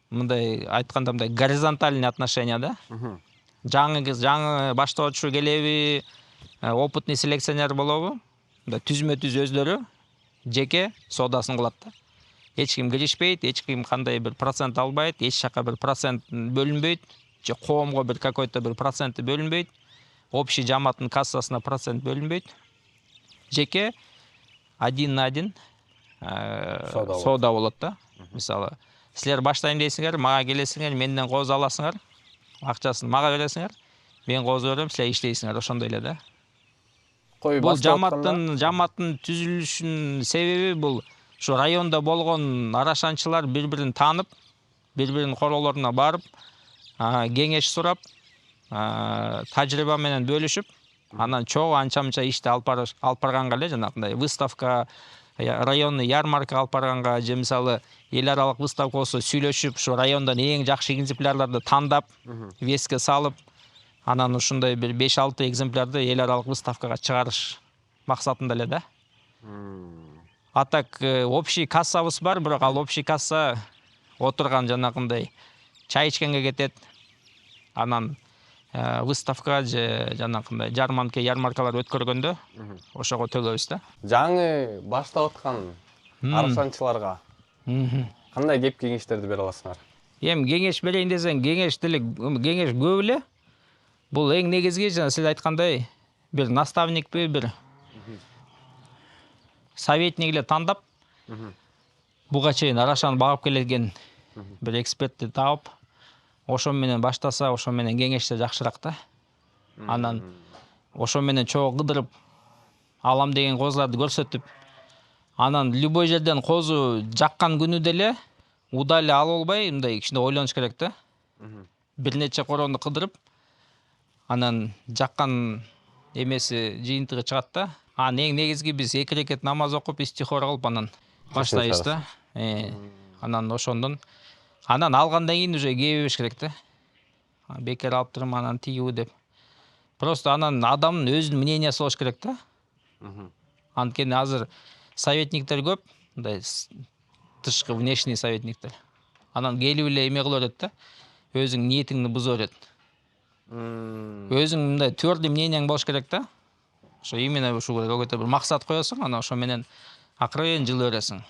Мындай айтканда мындай горизонтальный отношения да. Жаңы баштоочу келеби, опытный селекционер болобу? Түзмө-түз өздөрү жеке соодасын кылат да. Эч ким киришпейт, эч ким кандай бир процент албайт, эч жака бир процент бөлүнбөйт, же коомго бир какой-то бир проценти бөлүнбөйт. Общий жааматтын кассасына процент бөлүнбөйт. Жеке один на один соода болот да. Мисалы, силер баштайм дейсиңер, мага келесиңер, менден козу аласыңар, акчасын мага бересиңер, мен козу берем, силер иштейсиңер, ошондой эле да. Бул жааматтын түзүлүшүнүн себеби бул ушу райондо болгон арашанчылар бири-бирин таанып, бири-биринин короолоруна барып, кеңеш сурап, тажрыйба менен бөлүшүп, анан чогуу анча-мынча ишти алып барганга эле жанагындай выставка, районный ярмарка алып барганга, же мисалы эл аралык выставка болсо сүйлөшүп, ушу райондон эң жакшы экземплярларды тандап, веске салып, анан ушундай бир 5-6 экземплярды эл аралык выставкага чыгарыш максатында эле да. А так общий кассабыз бар, бирок ал общий касса отурган жанагындай чай ичкенге кетет. Анан выставка же жанагындай ярмаркалар өткөргөндө ошого төгөбүз да. Жаңы баштап аткан арашанчыларга кандай кеп кеңештерди бере аласыңар? Эми кеңеш берейин десең, кеңеш көп эле. Бул эң негизги жана сиз айткандай бир наставникпи, бир советник эле тандап буга чейин арашаны багып келген бир экспертти таап ошо менен баштаса, ошо менен кеңешсе жакшыраак да. Анан ошо менен чогуу кыдырып алам деген козуларды көрсөтүп, анан любой жерден козу жаккан күнү деле удале алып албай, мындай кичине ойлонуш керек да. Бир нече короону кыдырып, анан жаккан эмеси жыйынтыгы чыгат да. Эң негизги биз 2 рекет намаз окуп, истихора кылып анан баштайбыз да. Анан ошондон анан алгандан кийин уже кебебеш керек да. Бекер алып турам анан тигиби деп. Просто анан адамдын өзүнүн мнениясы болуш керек да. Анткени азыр советниктер көп, мындай тышкы внешний советниктер. Анан келип эле эме кыла берет да. Өзүң ниетиңди буза берет. Өзүң мындай твердый мненияң болуш керек да. Ошо именно ушу какой-то бир максат коесуң, анан ошо менен акырын жылы бересиң.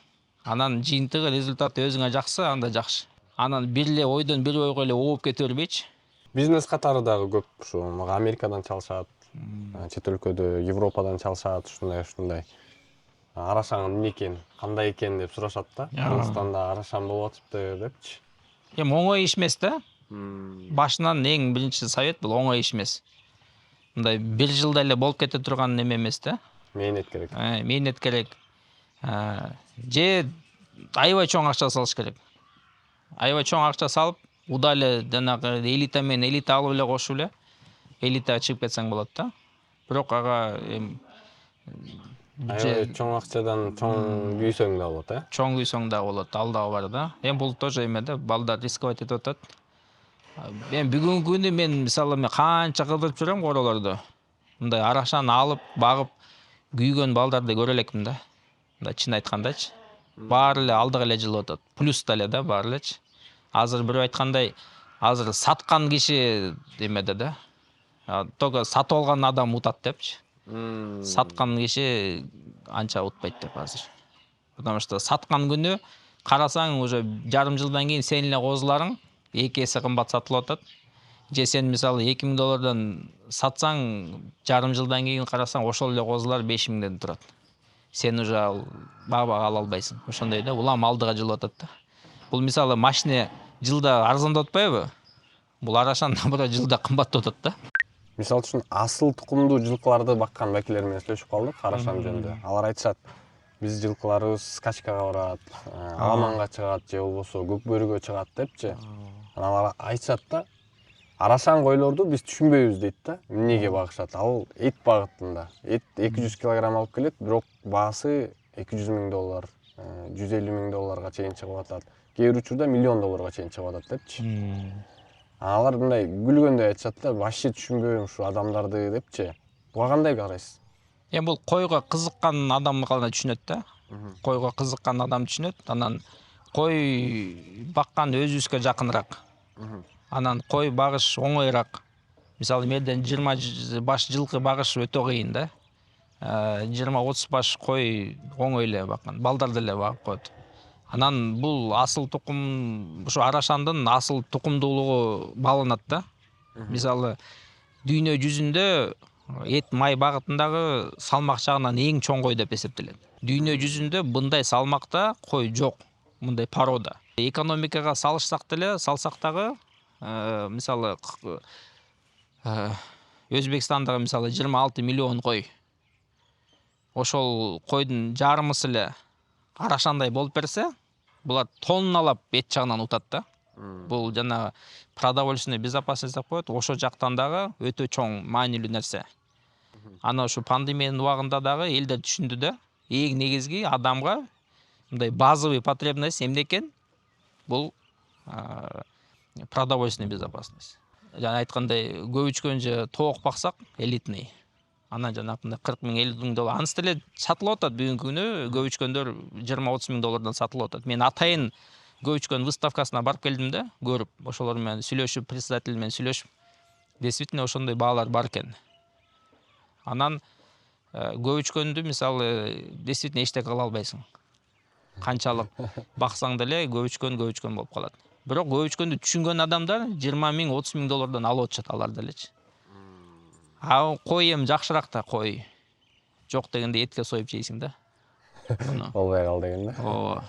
Анан жыйынтыгы результаты өзүңө жакса, анда жакшы. Анан бир эле ойдон бир ойго эле ооп кете бербейчи. Бизнес катары дагы көп ушу Америкадан чалышат, чет өлкөдө, Европадан чалышат, ушундай. Арашаңын эмне экен, кандай экен деп сурашат да. Кыргызстанда арашан болуп атыпты депчи. Оңой иш эмес да. Башынан эң биринчи совет бул оңой иш эмес. Мындай бир жылда эле болуп кете турган неме эмес да. Мээнет керек. Мээнет керек. Же аябай чоң акча салыш керек. Аябай чоң акча салып, удале жанагы элита менен элита алып эле кошуп эле элитага чыгып кетсең болот да. Бирок ага чоң акчадан чоң күйсөң да болот, Чоң күйсөң да болот, ал дагы бар да. Бул тоже эме да, балдар рисковать этип атат. Бүгүнкү күнү мен мисалы канча кыдырып жүрөм королордо. Мындай арашаны алып, багып күйгөн балдарды көрө элекмин да. Мындай чын айткандачы. Баары эле алдыга эле жылып атат. Плюс да эле да баары элечи. Азыр бирөө айткандай, азыр саткан киши эмеде да. Только сатып алган адам утат депчи. Саткан киши анча утпайт деп азыр. Потому что саткан күнү карасаң уже жарым жылдан кийин сен эле козуларың 2 эсе кымбат сатылып атат. Же сен мисалы $2000 сатсаң, жарым жылдан кийин карасаң ошол эле козулар $5000 турат. Сен уже бага ала албайсың. Ошондой да, улам алдыга жылып атат да. Бул мисалы машина жылда арзандап атпайбы? Бул арашан наоборот жылда кымбаттап атат да. Мисалы үчүн асыл тукумдуу жылкыларды баккан вакилдер менен сүйлөшүп калдык арашан жөнүндө. Алар айтышат, биз жылкыларыбыз скачкага барат, аламанга чыгат же болбосо көк бөрүгө чыгат депчи. Алар айтышат да, арашан койлорду биз түшүнбөйбүз дейт да. Эмнеге багышат? Ал эт багытында. Эт 200 килограмм алып келет, бирок баасы $200,000, $150,000 чейин чыгып атат. Кээ бир учурда $1 миллион чейин чыгып атат депчи. Алар мындай күлгөндөй айтышат да, вообще түшүнбөйм ушу адамдарды депчи. Буга кандай карайсыз? Бул койго кызыккан адам гана түшүнөт да. Койго кызыккан адам түшүнөт. Анан кой баккан өзүбүзгө жакыныраак. Анан кой багыш оңоюраак. Мисалы мерден 20 баш жылкы багыш өтө кыйын да. 20-30 баш кой оңой эле баккан, балдар деле багып коет. Анан бул асыл тукум, ушу арашандын асыл тукумдуулугу бааланат да. Мисалы дүйнө жүзүндө эт май багытындагы салмак жагынан эң чоң кой деп эсептелет. Дүйнө жүзүндө мындай салмакта кой жок, мындай порода. Экономикага салышсак деле, салсак дагы, мисалы Өзбекстандагы мисалы 26 миллион кой. Ошол койдун жарымысы эле арашандай болуп берсе, булар тонналап эт жагынан утат да. Бул жана продовольственный безопасность деп коет, ошо жактан дагы өтө чоң маанилүү нерсе. Ана ушу пандемиянын убагында дагы элдер түшүндү да, эң негизги адамга мындай базовый потребность эмне экен? Бул продовольственный безопасность. Жана айткандай, көбүчкөн же тоок баксак, элитный. Анан жанагындай $40,000-$50,000. Анысы деле сатылып атат бүгүнкү күнү, көбүчкөндөр $20-30,000 сатылып атат. Мен атайын көбүчкөн выставкасына барып келдим да, көрүп, ошолор менен сүйлөшүп, председатель менен сүйлөшүп, действительно ошондой баалар бар экен. Анан көбүчкөндү мисалы действительно эчтеке кыла албайсың. Канчалык баксаң деле көбүчкөн болуп калат. Бирок көбүчкөндү түшүнгөн адамдар $20,000-$30,000 алып атышат алар делечи. Кой эми жакшыраак да, кой. Жок дегенде этке союп жейсиң да. Болбой калды экен да. Ооба.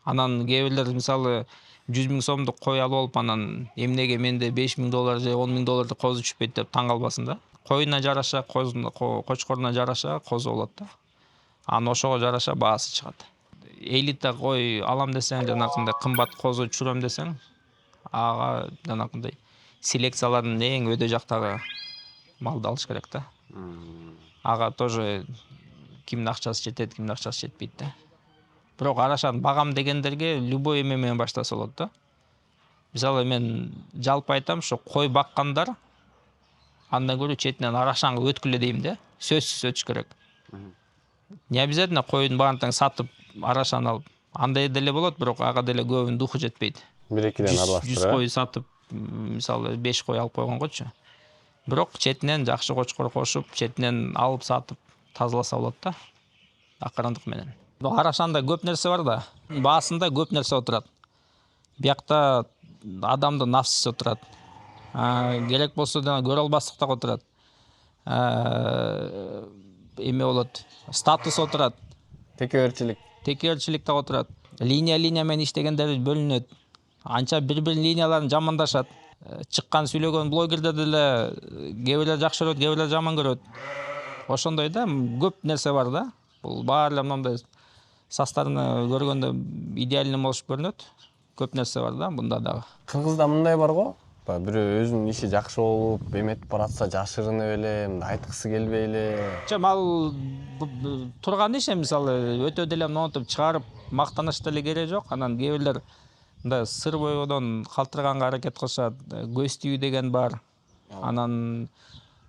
Анан кээ бирлер мисалы 100 000 сомдук кой алып алып анан эмнеге менде 5 000 доллар же 10 000 доллардык козу түшпөйт деп таң калбасын да. Коюна жараша, кочкоруна жараша козу болот да. Анан ошого жараша баасы чыгат. Элита кой алам десең, жанакындай кымбат козу түшүрөм десең, ага жанакындай селекциялардын эң өйдө жактагы малды алыш керек да. Ага тоже кимдин акчасы жетет, кимдин акчасы жетпейт да. Бирок арашаны багам дегендерге любой эме менен баштаса болот да. Мисалы мен жалпы айтам, ошо кой баккандар андан көрө четинен арашанга өткүлө дейм да. Сөзсүз өтүш керек. Не обязательно койдун баарын сатып арашаны алып. Андай деле болот, бирок ага деле көбүнүн духу жетпейт. 1-2ден аралаштырып. 100 кой сатып, мисалы 5 кой алып койгонгочу. Бирок четинен жакшы кочкор кошуп, четинен алып сатып тазаласа болот да. Акырындык менен. Арашанда көп нерсе бар да. Баасында көп нерсе отурат. Биякта адамдын нафсиси отурат. Керек болсо да көрө албастык да отурат. Эме болот. Статус отурат. Текеберчилик да отурат. Линия менен иштегендер бөлүнөт. Анча бири-биринин линияларын жамандашат. Чыккан сүйлөгөн блогерлер деле кээ бирлер жакшы көрөт, кээ бирлер жаман көрөт. Ошондой да көп нерсе бар да. Бул баарлар мындай састарына көргөндө идеальный болуп көрүнөт. Көп нерсе бар да мында дагы. Кыргызда мындай бар го. Бирөө өзүнүн иши жакшы болуп, эметип баратса жашырынып эле, мындай айткысы келбей эле. Жок, ал турган иш, мисалы өтө деле монтип чыгарып мактаныш деле кереги жок. Анан кээ бирлер мындай сыр бойгодон калтырганга аракет кылышат. Көз тийүү деген бар. Анан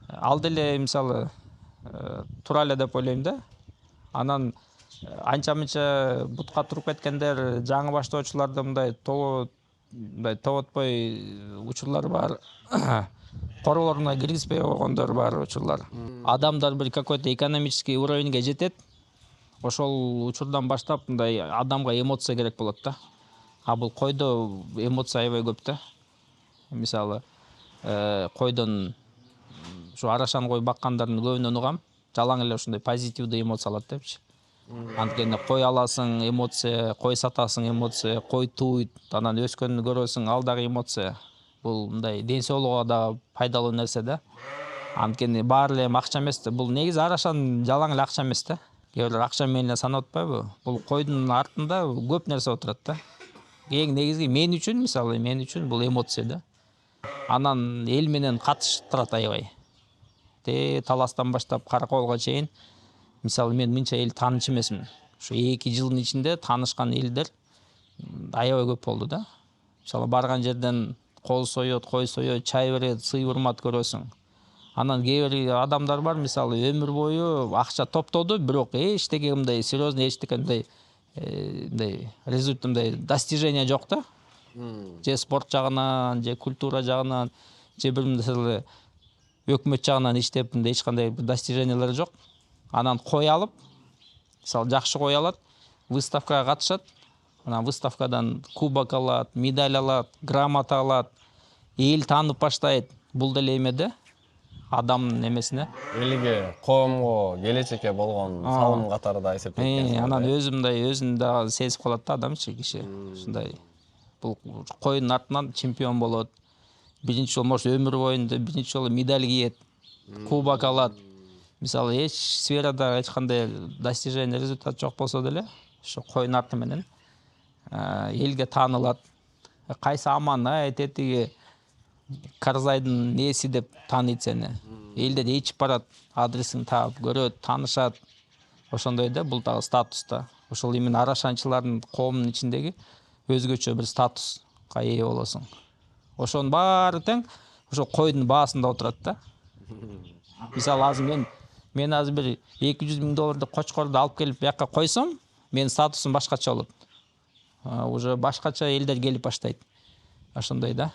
ал деле мисалы тура эле деп ойлойм да. Анан анча-мынча бутка туруп кеткендер, жаңы баштоочуларда мындай тоботпой учурлар бар. Королоруна киргизбей койгондор бар учурлар. Адамдар бір какой-то экономический уровеньге жетет. Ошол учурдан баштап мындай адамга эмоция керек болот да. А бул койдо эмоция аябай көп да. Мисалы койдон ушу арашан кой баккандардын көбүнөн угам, жалаң эле ушундай позитивдүү эмоция алат депчи. Анткени кой аласың, эмоция, кой сатасың, эмоция, кой тууйт, анан өскөнүн көрөсүң, ал дагы эмоция. Бул мындай ден соолугуга дагы пайдалуу нерсе да. Анткени баары эле акча эмес да. Бул негизи арашан жалаң эле акча эмес да. Кээ бирлер акча менен эле санап атпайбы? Бул койдун артында көп нерсе отурат да. Эң негизги мен үчүн бул эмоция да. Анан эл менен катыштырат аябай. Таластан баштап Караколго чейин. Мисалы мен мынча эл тааныч эмесмин. Ушу 2 жылдын ичинде таанышкан элдер аябай көп болду да. Мисалы барган жерден коз соёт, кой соёт, чай берет, сый урмат көрөсүң. Анан кээ бир адамдар бар, мисалы өмүр бою акча топтоду, бирок эчтеке мындай серьезный эчтеке мындай результат мындай достижение жок да. Же спорт жагынан, же культура жагынан, же бир мисалы өкмөт жагынан иштеп мындай эч кандай достижениялар жок. Анан кой алып, мисалы жакшы кой алат, выставкага катышат. Анан выставкадан кубок алат, медаль алат, грамота алат. Эл таанып баштайт. Бул деле эме да. Адамдын эмесине. Элиге, коомго, келечекке болгон салым катары да эсептелген. Анан өзүн дагы сезип калат да адамчы киши. Ушундай. Бул койдун артынан чемпион болот. Биринчи жолу может өмүр боюнда биринчи жолу медаль кийет, кубок алат. Мисалы эч сферада эч кандай достижение, результат жок болсо деле, ошо койдун арты менен элге таанылат. Кайсы аман тетиги Карзайдын нээси деп тааныйт сени. Элдер ичип барат, адресин таап, көрөт, таанышат. Ошондой да, бул дагы статус да. Ошол именно арашанчылардын коомунун ичиндеги өзгөчө бир статуска ээ болосуң. Ошонун баары тең ошо койдун баасында отурат да. Мисалы азыр мен азыр бир 200 000 доллардык кочкорду алып келип бияка койсом, менин статусум башкача болот. Уже башкача элдер келип баштайт. Ошондой да.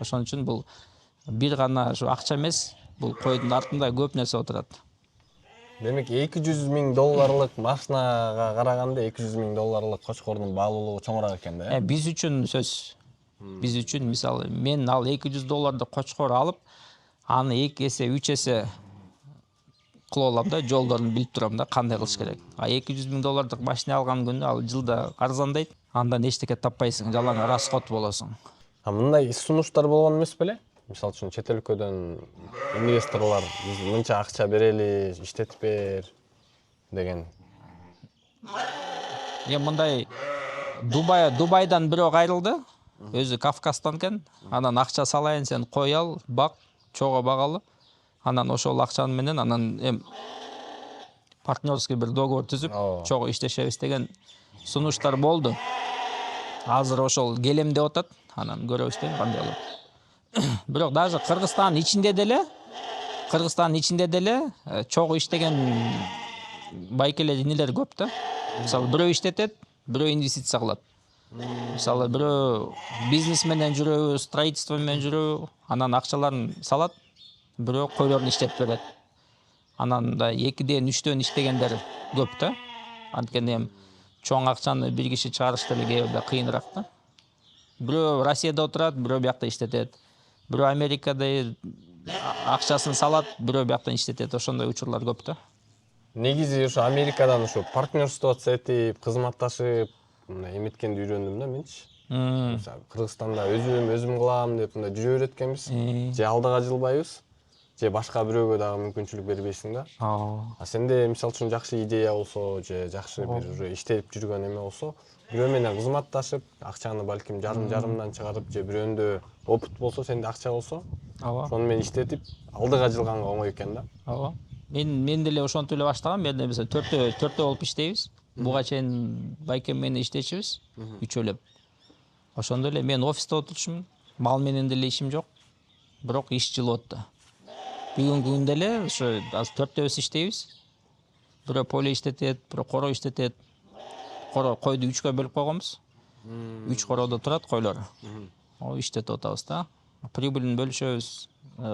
Ошон үчүн бул бир гана ушу акча эмес, бул койдун артында көп нерсе отурат. Демек 200 000 долларлык машинага караганда 200 000 долларлык кочкордун баалуулугу чоңураак экен да. Биз үчүн сөз. Биз үчүн мисалы мен ал 200 доллардык кочкор алып, аны 2 эсе, 3 эсе кылып алам да, жолдорун билип турам да, кандай кылыш керек. А 200 000 доллардык машина алган күндө ал жылда арзандайт. Анда эчтеке таппайсың, жалаң расход болосуң. А мындай сунуштар болгон эмес беле? Мисалы үчүн чет өлкөдөн инвесторлор мынча акча берели, иштетип бер деген. Мындай Дубайдан бирөө кайрылды. Өзү Кавказдан экен. Анан акча салайын, сен кой ал, бак, чого багалы. Анан ошол акчаны менен анан партнерский бир договор түзүп, чого иштешебиз деген сунуштар болду. Азыр ошол келем деп атат. Анан көрөбүз дейм кандай болот. Бирок даже Кыргызстандын ичинде деле чогуу иштеген байкелер инилер көп да. Мисалы бирөө иштетет, бирөө инвестиция кылат. Мисалы бирөө бизнес менен жүрөбү, строительство менен жүрөбү, анан акчаларын салат, бирөө койлорун иштетип берет. Анан да 2ден 3дөн иштегендер көп да. Анткени чоң акчаны бир киши чыгарыш деле кээ бирде кыйыныраак да. Бирөө Россияда отурат, бирөө биякта иштетет. Бирөө Америкада акчасын салат, бирөө бияктан иштетет. Ошондой учурлар көп да. Негизи ошо Америкадан ошо партнерство этип, кызматташып, мындай эметкенди үйрөндүм да менчи. Мисалы Кыргызстанда өзүм кылам деп мындай жүрө береткенбиз. Же алдыга жылбайбыз, же башка бирөөгө дагы мүмкүнчүлүк бербейсиң да. А сенде мисалы үчүн жакшы идея болсо, же жакшы бир уже иштелип жүргөн эме болсо, бирөө менен кызматташып, акчаны балким жарымдан чыгарып, же бирөөндө опыт болсо, сенде акча болсо, ошону менен иштетип, алдыга жылганга оңой экен да. Ооба. Мен деле ошентип эле баштагам. Мен деле төртөө болуп иштейбиз. Буга чейин байкем менен иштечүбүз, үчөлөп. Ошондо эле мен офиста отурчумун. Мал менен деле ишим жок. Бирок иш жылып атты. Бүгүнкү күндө эле ошо азыр төртөөбүз иштейбиз. Бирөө поле иштетет, бирөө коро иштетет. Койду 3кө бөлүп койгонбуз. 3 короодо турат койлор. Иштетип атабыз да. Прибылин бөлүшөбүз,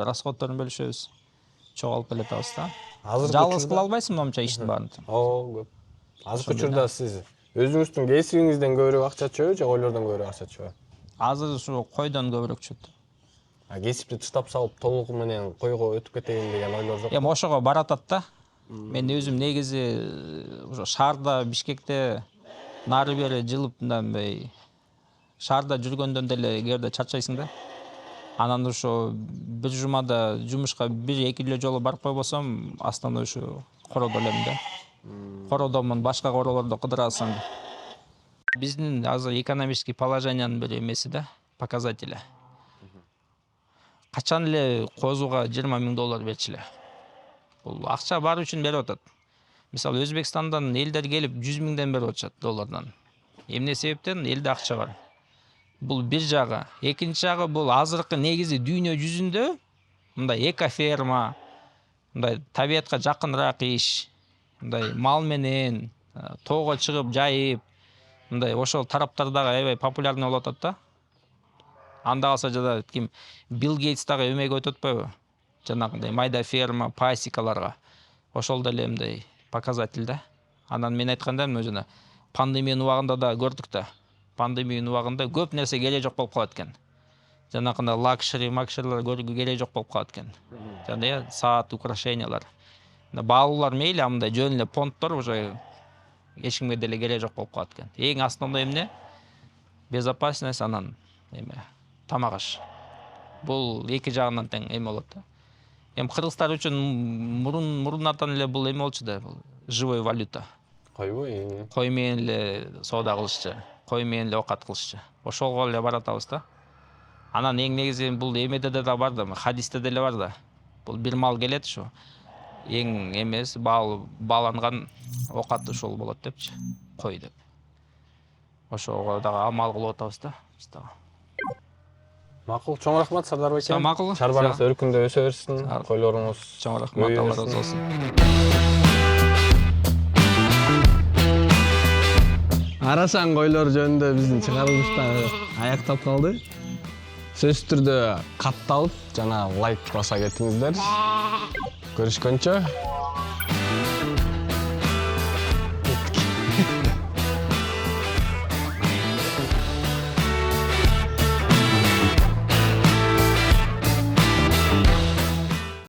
расходдорун бөлүшөбүз. Чогулуп келатабыз да. Жалгыз кыла албайсың момча иштин баарын. Көп. Азыркы учурда сиз өзүңүздүн кесибиңизден көбүрөөк акча түшөбү, же койлордон көбүрөөк акча түшөбү? Азыр ушу койдон көбүрөөк түшөт. Кесипти таштап салып толугу менен койго өтүп кетейин деген ойлор жок. Ошого баратат да. Мен өзүм негизи ошо шаарда, Бишкекте нары бери жылып мындай шаарда жүргөндөн деле кээде чарчайсың да. Анан ошо бир жумада жумушка 1-2 эле жолу барып койбосом, основной ушу короодо элем да. Короодомун, башка королордо кыдырасың. Биздин азыр экономический положениянын бир эмеси да, показатели. Качан эле козуга 20 000 доллар берчиле. Бул акча бар үчүн берип атат. Мисалы Өзбекстандан элдер келип 100 000ден берип атышат доллардан. Эмне себептен? Элде акча бар. Бул бир жагы. Экинчи жагы бул азыркы негизи дүйнө жүзүндө мындай экоферма, мындай табиятка жакыныраак иш, мындай мал менен тоого чыгып жайып, мындай ошол тараптар дагы аябай популярный болуп атат да. Анда калса жада ким Билл Гейтс дагы эмеге өтүп атпайбы? Жанагындай майда ферма, пасекаларга. Ошол деле мындай показатель да. Анан мен айтканда жана пандемиянын убагында да көрдүк да. Пандемиянын убагында көп нерсе керек жок болуп калат экен. Жанагындай макшерлер көргүлө керек жок болуп калат экен. Жана саат, украшениялар. Баалуулар мейли, мындай жөн эле понттор уже эч кимге деле керек жок болуп калат экен. Эң основной эмне? Безопасность, анан тамак аш. Бул эки жагынан тең эме болот да. Кыргыздар үчүн мурунтан эле бул эме болчу да, бул живой валюта. Койбу? Кой менен эле соода кылышчу, кой менен эле оокат кылышчу. Ошолго эле баратабыз да. Анан эң негизи бул эмеде да бар да, хадисте деле бар да. Бул бир мал келет ушу. Эң эмес бааланган оокат ошол болот депчи, кой деп. Ошого дагы амал кылып атабыз да. Макул, чоң рахмат Сардар байке. Макул. Чарбарыңыз өркүндө өсө берсин. Койлоруңуз чоң рахмат, Алла разы болсун. Арасан койлор жөнүндө биздин чыгарылыш дагы аяктап калды. Сөзсүз түрдө катталып жана лайк баса кетиңиздер. Көрүшкөнчө